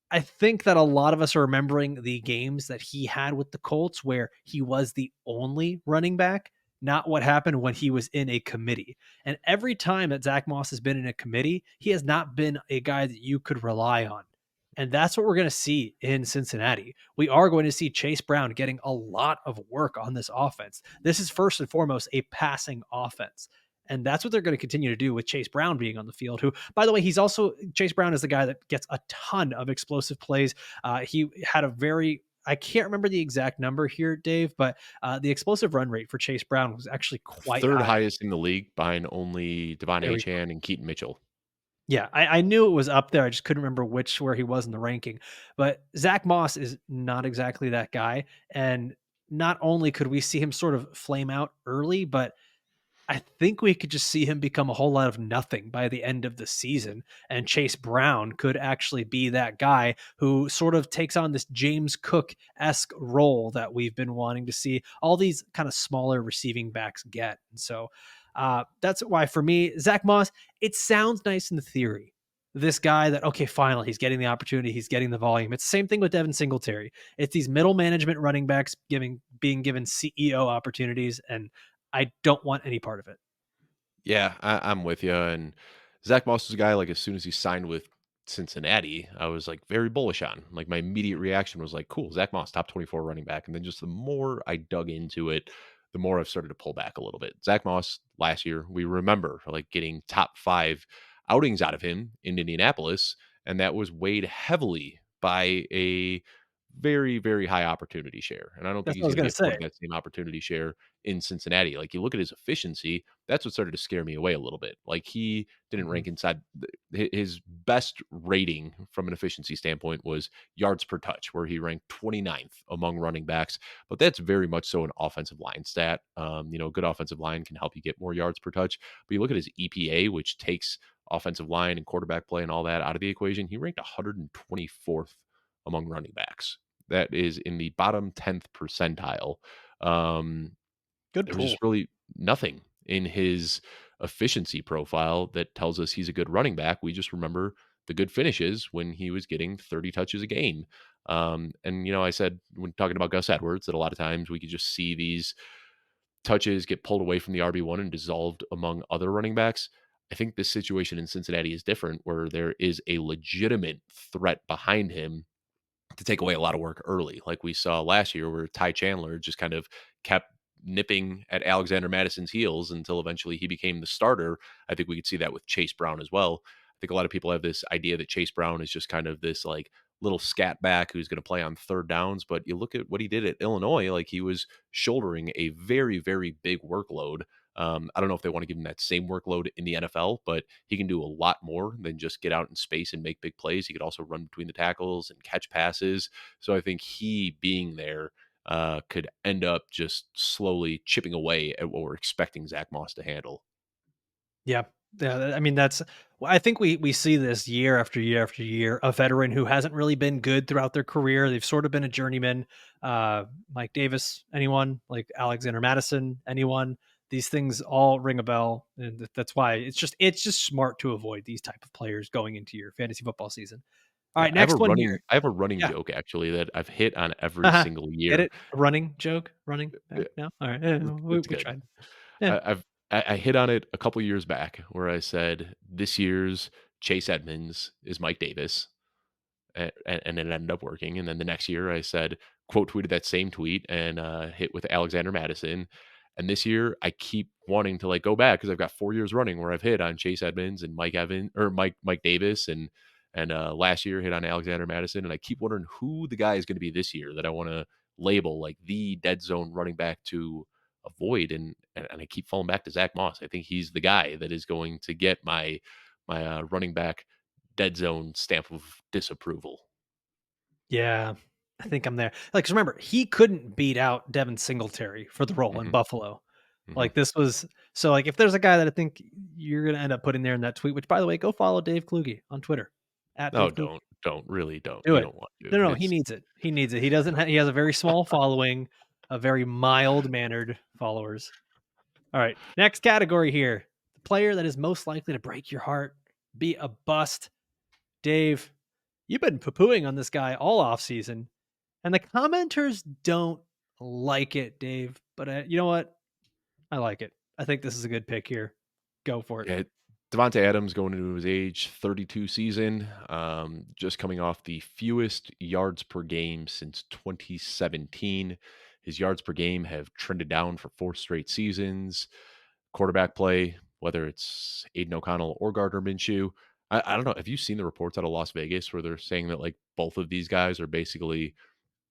S1: I think that a lot of us are remembering the games that he had with the Colts where he was the only running back, not what happened when he was in a committee. And every time that Zach Moss has been in a committee, he has not been a guy that you could rely on. And that's what we're going to see in Cincinnati. We are going to see Chase Brown getting a lot of work on this offense. This is first and foremost a passing offense. And that's what they're going to continue to do with Chase Brown being on the field, who, by the way, Chase Brown is the guy that gets a ton of explosive plays. He had I can't remember the exact number here, Dave, but the explosive run rate for Chase Brown was actually quite
S2: Third
S1: high.
S2: highest in the league behind only Devon
S1: There we go.
S2: Achan and Keaton Mitchell.
S1: Yeah, I knew it was up there. I just couldn't remember where he was in the ranking. But Zach Moss is not exactly that guy. And not only could we see him sort of flame out early, but I think we could just see him become a whole lot of nothing by the end of the season. And Chase Brown could actually be that guy who sort of takes on this James Cook-esque role that we've been wanting to see all these kind of smaller receiving backs get. And so that's why, for me, Zach Moss, it sounds nice in theory. This guy that, okay, finally, he's getting the opportunity, he's getting the volume. It's the same thing with Devin Singletary. It's these middle management running backs being given CEO opportunities, and I don't want any part of it.
S2: Yeah, I'm with you. And Zach Moss was a guy, like, as soon as he signed with Cincinnati, I was like very bullish on. Like, my immediate reaction was like, cool, Zach Moss, top 24 running back. And then just the more I dug into it, the more I've started to pull back a little bit. Zach Moss last year, we remember like getting top 5 outings out of him in Indianapolis. And that was weighed heavily by a very, very high opportunity share, and I don't think
S1: That's
S2: he's
S1: what I was
S2: gonna be
S1: gonna
S2: afforded
S1: say.
S2: that same opportunity share in Cincinnati. Like, you look at his efficiency, that's what started to scare me away a little bit. Like, he didn't
S1: Mhm.
S2: rank inside his best rating from an efficiency standpoint was yards per touch, where he ranked 29th among running backs, but that's very much so an offensive line stat. Good offensive line can help you get more yards per touch, but you look at his EPA, which takes offensive line and quarterback play and all that out of the equation, he ranked 124th among running backs. That is in the bottom 10th percentile. Um,
S1: Good
S2: there was just
S1: pull.
S2: really nothing in his efficiency profile that tells us he's a good running back. We just remember the good finishes when he was getting 30 touches a game. I said when talking about Gus Edwards that a lot of times we could just see these touches get pulled away from the RB1 and dissolved among other running backs. I think this situation in Cincinnati is different, where there is a legitimate threat behind him to take away a lot of work early, like we saw last year, where Ty Chandler just kind of kept nipping at Alexander Madison's heels until eventually he became the starter. I think we could see that with Chase Brown as well. I think a lot of people have this idea that Chase Brown is just kind of this like little scat back who's going to play on third downs, but you look at what he did at Illinois, like he was shouldering a very, very big workload. I don't know if they want to give him that same workload in the NFL, but he can do a lot more than just get out in space and make big plays. He could also run between the tackles and catch passes. So I think he being there could end up just slowly chipping away at what we're expecting Zach Moss to handle.
S1: Yeah. Yeah, I mean, well, I think we see this year after year after year, a veteran who hasn't really been good throughout their career. They've sort of been a journeyman. Mike Davis, anyone? Like Alexander Madison, anyone? These things all ring a bell, and that's why it's just smart to avoid these type of players going into your fantasy football season. All
S2: Yeah,
S1: right, next one here.
S2: I have a running
S1: Yeah.
S2: joke actually that I've hit on every
S1: Haha.
S2: single
S1: Get
S2: year.
S1: it? Running joke? Running back now? All right. Yeah, we
S2: It's
S1: we
S2: good.
S1: tried. Yeah.
S2: I hit on it a couple years back where I said this year's Chase Edmonds is Mike Davis, and it ended up working. And then the next year, I said, quote tweeted that same tweet and hit with Alexander Madison. And this year, I keep wanting to like go back because I've got 4 years running where I've hit on Chase Edmonds and Mike Davis, and last year hit on Alexander Madison. And I keep wondering who the guy is going to be this year that I want to label like the dead zone running back to avoid. And I keep falling back to Zach Moss. I think he's the guy that is going to get my running back dead zone stamp of disapproval.
S1: Yeah, I think I'm there. Like, 'cause remember, he couldn't beat out Devin Singletary for the role in
S2: Mhm,
S1: Buffalo.
S2: mhm.
S1: Like, this was so, like, if there's a guy that I think you're gonna end up putting there in that tweet, which, by the way, go follow Dave Kluge on Twitter, at
S2: No,
S1: Dave Kluge.
S2: don't, really don't.
S1: Do
S2: You
S1: it.
S2: don't want to.
S1: No, no, he
S2: It's
S1: needs it. He needs it. He has a very small following, a very mild-mannered followers. All right, next category here. The player that is most likely to break your heart, be a bust. Dave, you've been poo-pooing on this guy all off season. And the commenters don't like it, Dave. But you know what? I like it. I think this is a good pick here. Go for it.
S2: yeah, Devontae Adams going into his age 32 season, just coming off the fewest yards per game since 2017. His yards per game have trended down for 4 straight seasons. Quarterback play, whether it's Aiden O'Connell or Gardner Minshew. I don't know. Have you seen the reports out of Las Vegas where they're saying that like both of these guys are basically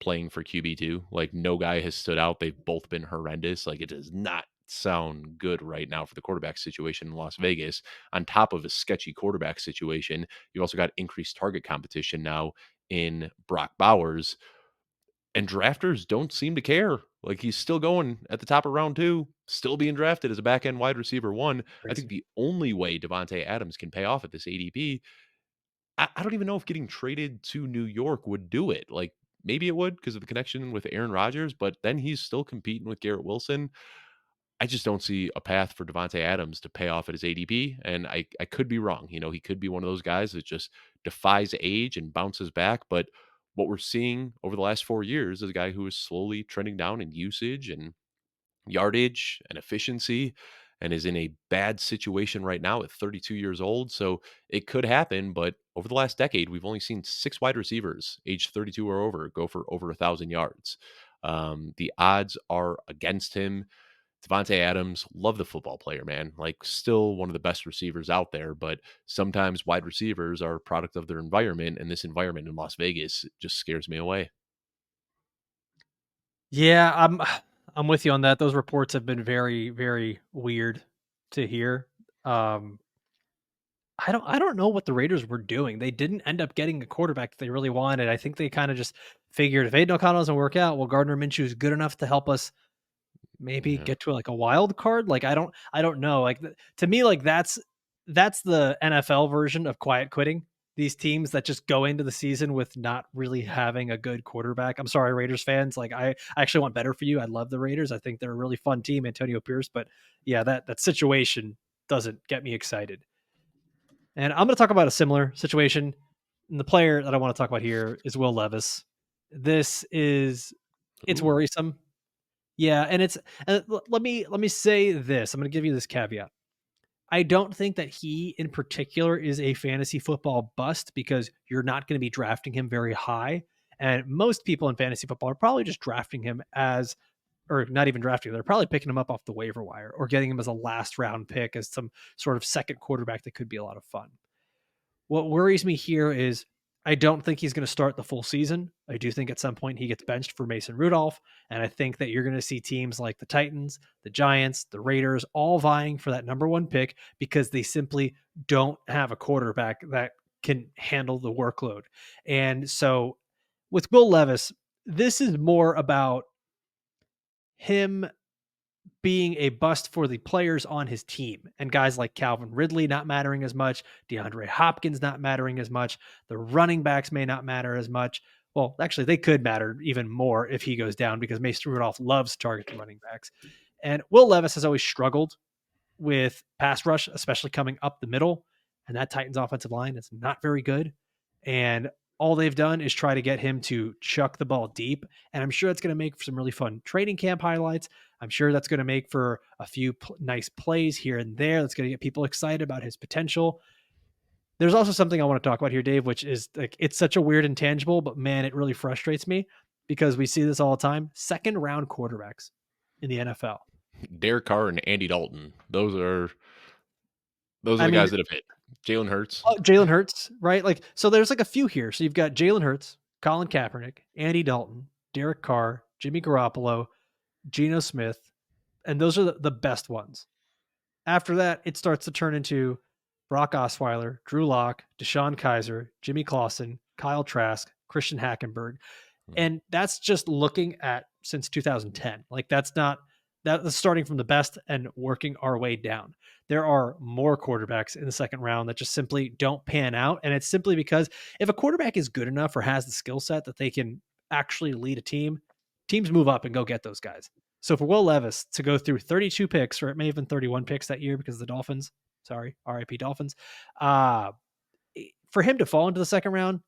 S2: playing for QB2? Like no guy has stood out. They've both been horrendous. Like it does not sound good right now for the quarterback situation in Las Vegas. On top of a sketchy quarterback situation, you also got increased target competition now in Brock Bowers, and drafters don't seem to care. Like he's still going at the top of round two, still being drafted as a back end wide receiver one. I think
S1: Crazy.
S2: the only way Devontae Adams can pay off at this ADP, I don't even know if getting traded to New York would do it. Like maybe it would because of the connection with Aaron Rodgers, but then he's still competing with Garrett Wilson. I just don't see a path for Devontae Adams to pay off at his ADP. And I could be wrong. He could be one of those guys that just defies age and bounces back. But what we're seeing over the last 4 years is a guy who is slowly trending down in usage and yardage and efficiency and is in a bad situation right now at 32 years old. So it could happen, but over the last decade, we've only seen 6 wide receivers age 32 or over go for over 1,000 yards. The odds are against him. Devontae Adams, love the football player, man. Like, still one of the best receivers out there, but sometimes wide receivers are a product of their environment, and this environment in Las Vegas just scares me away.
S1: Yeah, I'm with you on that. Those reports have been very, very weird to hear. Um, I don't know what the Raiders were doing. They didn't end up getting a quarterback that they really wanted. I think they kind of just figured if Aiden O'Connell doesn't work out, well, Gardner Minshew is good enough to help us maybe
S2: Yeah.
S1: get to like a wild card. Like I don't know. Like to me, like that's the NFL version of quiet quitting. These teams that just go into the season with not really having a good quarterback. I'm sorry, Raiders fans. Like I actually want better for you. I love the Raiders. I think they're a really fun team, Antonio Pierce. But yeah, that situation doesn't get me excited. And I'm going to talk about a similar situation. And the player that I want to talk about here is Will Levis. This is it's
S2: Ooh.
S1: worrisome. Yeah, and it's let me say this. I'm going to give you this caveat. I don't think that he in particular is a fantasy football bust because you're not going to be drafting him very high. And most people in fantasy football are probably just drafting him as, or not even drafting him. They're probably picking him up off the waiver wire or getting him as a last round pick as some sort of second quarterback that could be a lot of fun. What worries me here is I don't think he's going to start the full season. I do think at some point he gets benched for Mason Rudolph. And I think that you're going to see teams like the Titans, the Giants, the Raiders all vying for that number one pick because they simply don't have a quarterback that can handle the workload. And so with Will Levis, this is more about him being a bust for the players on his team and guys like Calvin Ridley not mattering as much, DeAndre Hopkins not mattering as much, the running backs may not matter as much. Well, actually, they could matter even more if he goes down because Mason Rudolph loves targeting running backs. And Will Levis has always struggled with pass rush, especially coming up the middle. And that Titans offensive line is not very good. And all they've done is try to get him to chuck the ball deep. And I'm sure that's going to make for some really fun training camp highlights. I'm sure that's going to make for a few nice plays here and there. That's going to get people excited about his potential. There's also something I want to talk about here, Dave, which is like it's such a weird intangible, but man, it really frustrates me because we see this all the time. Second round quarterbacks in the NFL.
S2: Derek Carr and Andy Dalton. Those are
S1: I
S2: the
S1: mean,
S2: guys that have hit. Jalen Hurts.
S1: Jalen Hurts, right? Like, so there's like a few here. So you've got Jalen Hurts, Colin Kaepernick, Andy Dalton, Derek Carr, Jimmy Garoppolo, Geno Smith, and those are the best ones. After that, it starts to turn into Brock Osweiler, Drew Lock, Deshaun Kaiser, Jimmy Clausen, Kyle Trask, Christian Hackenberg.
S2: Mhm.
S1: And that's just looking at since 2010. Like that's starting from the best and working our way down. There are more quarterbacks in the second round that just simply don't pan out. And it's simply because if a quarterback is good enough or has the skill set that they can actually lead a team, teams move up and go get those guys. So for Will Levis to go through 32 picks, or it may have been 31 picks that year because of the Dolphins, sorry, RIP Dolphins, uh, for him to fall into the second round,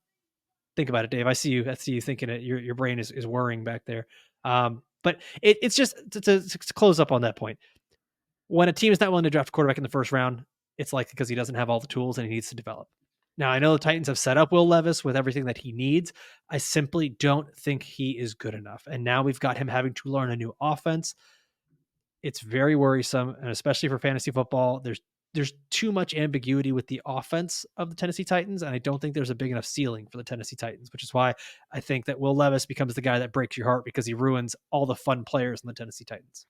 S1: think about it, Dave. I see you. I see you thinking it. Your brain is worrying back there. But it's just to close up on that point. When a team is not willing to draft a quarterback in the first round, it's likely because he doesn't have all the tools and he needs to develop. Now I know the Titans have set up Will Levis with everything that he needs. I simply don't think he is good enough. And now we've got him having to learn a new offense. It's very worrisome, and especially for fantasy football, there's too much ambiguity with the offense of the Tennessee Titans, and I don't think there's a big enough ceiling for the Tennessee Titans, which is why I think that Will Levis becomes the guy that breaks your heart because he ruins all the fun players in the Tennessee Titans.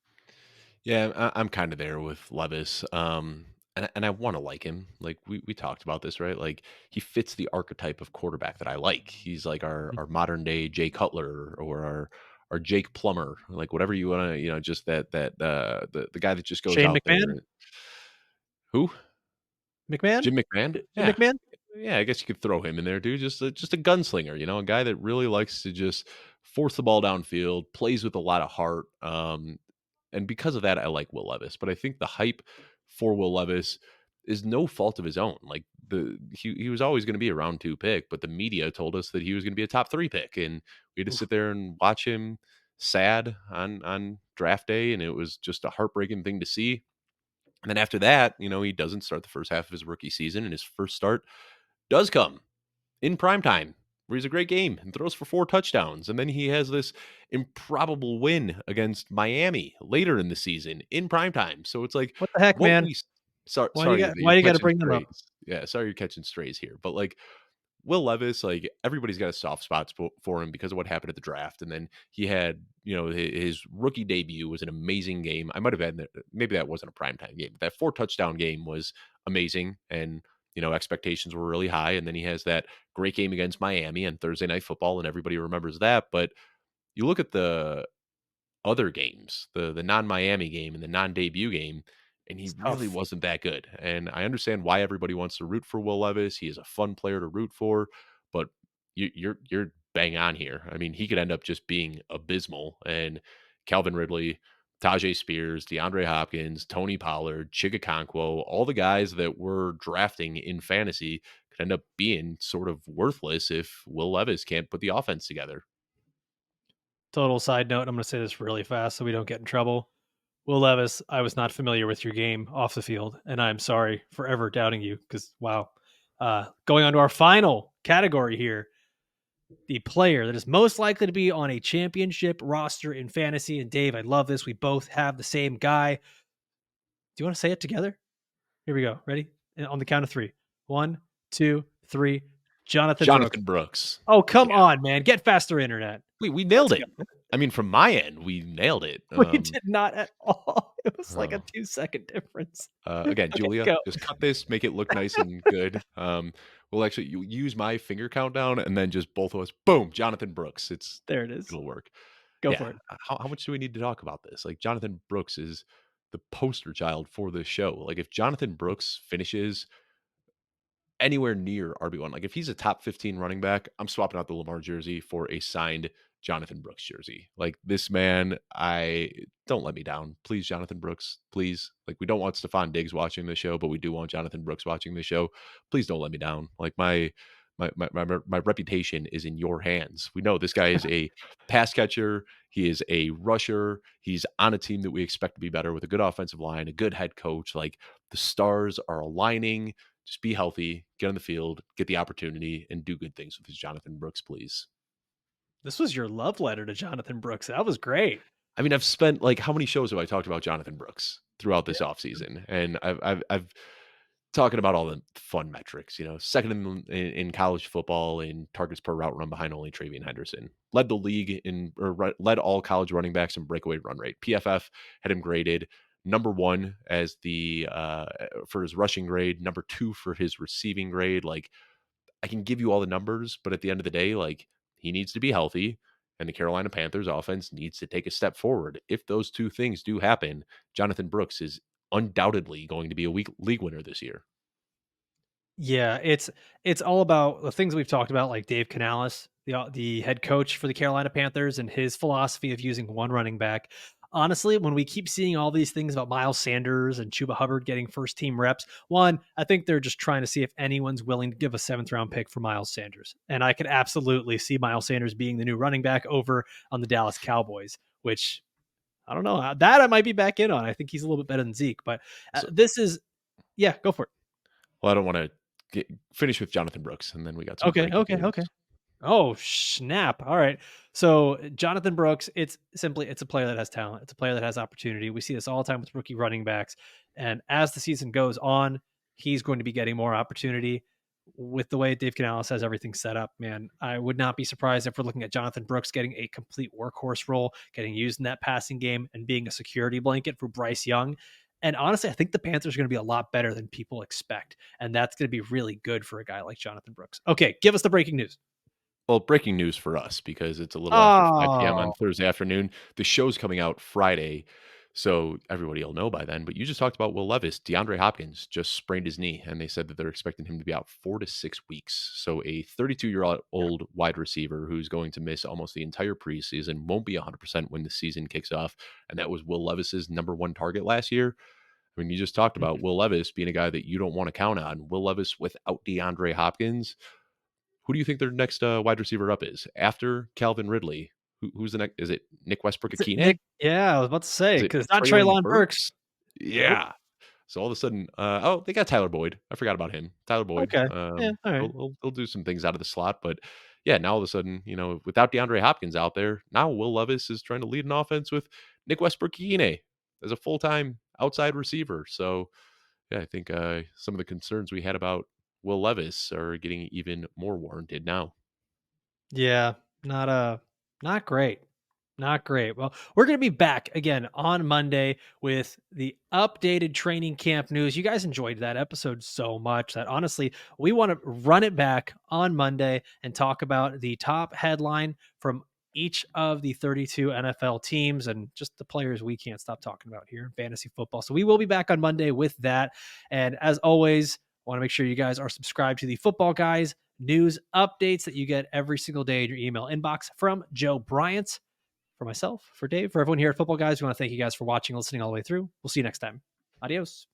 S2: Yeah, I'm kind of there with Levis. And I want to like him. Like we talked about this, right? Like he fits the archetype of quarterback that I like. He's like our modern day Jay Cutler or our Jake Plummer, like whatever you want to, just the guy that just goes
S1: Shane
S2: out there.
S1: McMahon,
S2: Who?
S1: McMahon,
S2: Jim McMahon?
S1: Jim
S2: Yeah.
S1: McMahon.
S2: Yeah, I guess you could throw him in there, dude. Just a gunslinger, a guy that really likes to just force the ball downfield, plays with a lot of heart. And because of that, I like Will Levis. But I think the hype for Will Levis is no fault of his own. Like he was always going to be a round two pick, but the media told us that he was going to be a top three pick, and we had to
S1: Oof.
S2: sit there and watch him sad on draft day, and it was just a heartbreaking thing to see. And then after that, he doesn't start the first half of his rookie season, and his first start does come in prime time, where he's a great game and throws for 4 touchdowns. And then he has this improbable win against Miami later in the season in prime time. So it's like
S1: What the heck,
S2: what
S1: man?
S2: we sorry that you're
S1: Why do you got to
S2: catching
S1: bring them up?
S2: strays. Yeah, sorry you're catching strays here. But like Will Levis, like everybody's got a soft spot for him because of what happened at the draft, and then he had, his rookie debut was an amazing game. I might have had maybe that wasn't a primetime game. That 4 touchdown game was amazing, and expectations were really high. And then he has that great game against Miami on Thursday Night Football, and everybody remembers that. But you look at the other games, the non-Miami game and the non-debut game, and he
S1: It's
S2: really
S1: tough.
S2: wasn't that good. And I understand why everybody wants to root for Will Levis. He is a fun player to root for, but you're bang on here. I mean, he could end up just being abysmal. And Calvin Ridley, Tajay Spears, DeAndre Hopkins, Tony Pollard, Chigakonkwo, all the guys that we're drafting in fantasy could end up being sort of worthless if Will Levis can't put the offense together.
S1: Total side note, I'm gonna say this really fast so we don't get in trouble. Will Levis, I was not familiar with your game off the field, and I'm sorry for ever doubting you because wow. Going on to our final category here, the player that is most likely to be on a championship roster in fantasy. And Dave, I love this. We both have the same guy. Do you want to say it together? Here we go. Ready? And on the count of three. One, two, three. Jonathan Brooks.
S2: Jonathan Brooks.
S1: Oh, come
S2: Yeah.
S1: on, man. Get faster internet.
S2: We nailed
S1: Let's
S2: it.
S1: go.
S2: I mean, from my end, we nailed it.
S1: We did not at all. It was like a
S2: Oh,
S1: 2-second difference.
S2: again,
S1: Okay,
S2: Julia,
S1: go.
S2: just cut this, make it look nice and good. We'll actually you use my finger countdown, and then just both of us, boom, Jonathan Brooks.
S1: There it is.
S2: It'll work.
S1: Go
S2: Yeah.
S1: for it.
S2: How much do we need to talk about this? Like Jonathan Brooks is the poster child for this show. Like if Jonathan Brooks finishes anywhere near RB1. Like if he's a top 15 running back, I'm swapping out the Lamar jersey for a signed Jonathan Brooks jersey. Like this man, I don't let me down. Please, Jonathan Brooks, please. Like we don't want Stefon Diggs watching the show, but we do want Jonathan Brooks watching the show. Please don't let me down. Like my reputation is in your hands. We know this guy is a pass catcher. He is a rusher. He's on a team that we expect to be better with a good offensive line, a good head coach. Like the stars are aligning. Just be healthy, get on the field, get the opportunity, and do good things with his Jonathan Brooks, please.
S1: This was your love letter to Jonathan Brooks. That was great.
S2: I mean, I've spent like how many shows have I talked about Jonathan Brooks throughout
S1: Yeah.
S2: this offseason? And I've talking about all the fun metrics, second in college football in targets per route run behind only Travion Henderson. Led the league led all college running backs in breakaway run rate. PFF had him graded number one as the for his rushing grade, number two for his receiving grade. Like I can give you all the numbers, but at the end of the day, like he needs to be healthy and the Carolina Panthers offense needs to take a step forward. If those two things do happen, Jonathan Brooks is undoubtedly going to be a week league winner this year.
S1: Yeah, it's all about the things we've talked about, like Dave Canales, the head coach for the Carolina Panthers, and his philosophy of using one running back. Honestly, when we keep seeing all these things about Miles Sanders and Chuba Hubbard getting first team reps, one, I think they're just trying to see if anyone's willing to give a seventh round pick for Miles Sanders. And I could absolutely see Miles Sanders being the new running back over on the Dallas Cowboys, which I don't know that I might be back in on. I think he's a little bit better than Zeke, but
S2: So,
S1: this is, yeah, go for it.
S2: well, I don't want to finish with Jonathan Brooks, and then we got some
S1: Okay,
S2: breaking
S1: okay,
S2: news.
S1: okay. Oh, snap. All right. So Jonathan Brooks, it's a player that has talent. It's a player that has opportunity. We see this all the time with rookie running backs. And as the season goes on, he's going to be getting more opportunity with the way Dave Canales has everything set up, man. I would not be surprised if we're looking at Jonathan Brooks getting a complete workhorse role, getting used in that passing game and being a security blanket for Bryce Young. And honestly, I think the Panthers are going to be a lot better than people expect. And that's going to be really good for a guy like Jonathan Brooks. Okay, give us the breaking news.
S2: Well, breaking news for us because it's a little after 5 p.m. on
S1: Oh,
S2: Thursday afternoon. The show's coming out Friday, so everybody will know by then. But you just talked about Will Levis. DeAndre Hopkins just sprained his knee, and they said that they're expecting him to be out 4 to 6 weeks. So a 32-year-old wide receiver who's going to miss almost the entire preseason won't be 100% when the season kicks off. And that was Will Levis's number one target last year. I mean, you just talked about Will Levis being a guy that you don't want to count on. Will Levis without DeAndre Hopkins, who do you think their next wide receiver up is after Calvin Ridley? Who's the next? Is it Nick Westbrook
S1: is it Nick?
S2: Akine?
S1: Yeah, I was about to say
S2: Is it
S1: because it's not
S2: Traylon
S1: Treylon Burks.
S2: Burks?
S1: Nope.
S2: Yeah. So all of a sudden, oh, they got Tyler Boyd. I forgot about him. Tyler Boyd.
S1: Okay. Yeah. All right.
S2: He'll do some things out of the slot, but yeah, now all of a sudden, without DeAndre Hopkins out there, now Will Levis is trying to lead an offense with Nick Westbrook Akine as a full time outside receiver. So yeah, I think some of the concerns we had about Will Levis are getting even more warranted now.
S1: Yeah, not great. Not great. Well, we're going to be back again on Monday with the updated training camp news. You guys enjoyed that episode so much that honestly, we want to run it back on Monday and talk about the top headline from each of the 32 NFL teams and just the players we can't stop talking about here in fantasy football. So we will be back on Monday with that. And as always, I want to make sure you guys are subscribed to the Football Guys news updates that you get every single day in your email inbox from Joe Bryant. For myself, for Dave, for everyone here at Football Guys, we want to thank you guys for watching, listening all the way through. We'll see you next time. Adios.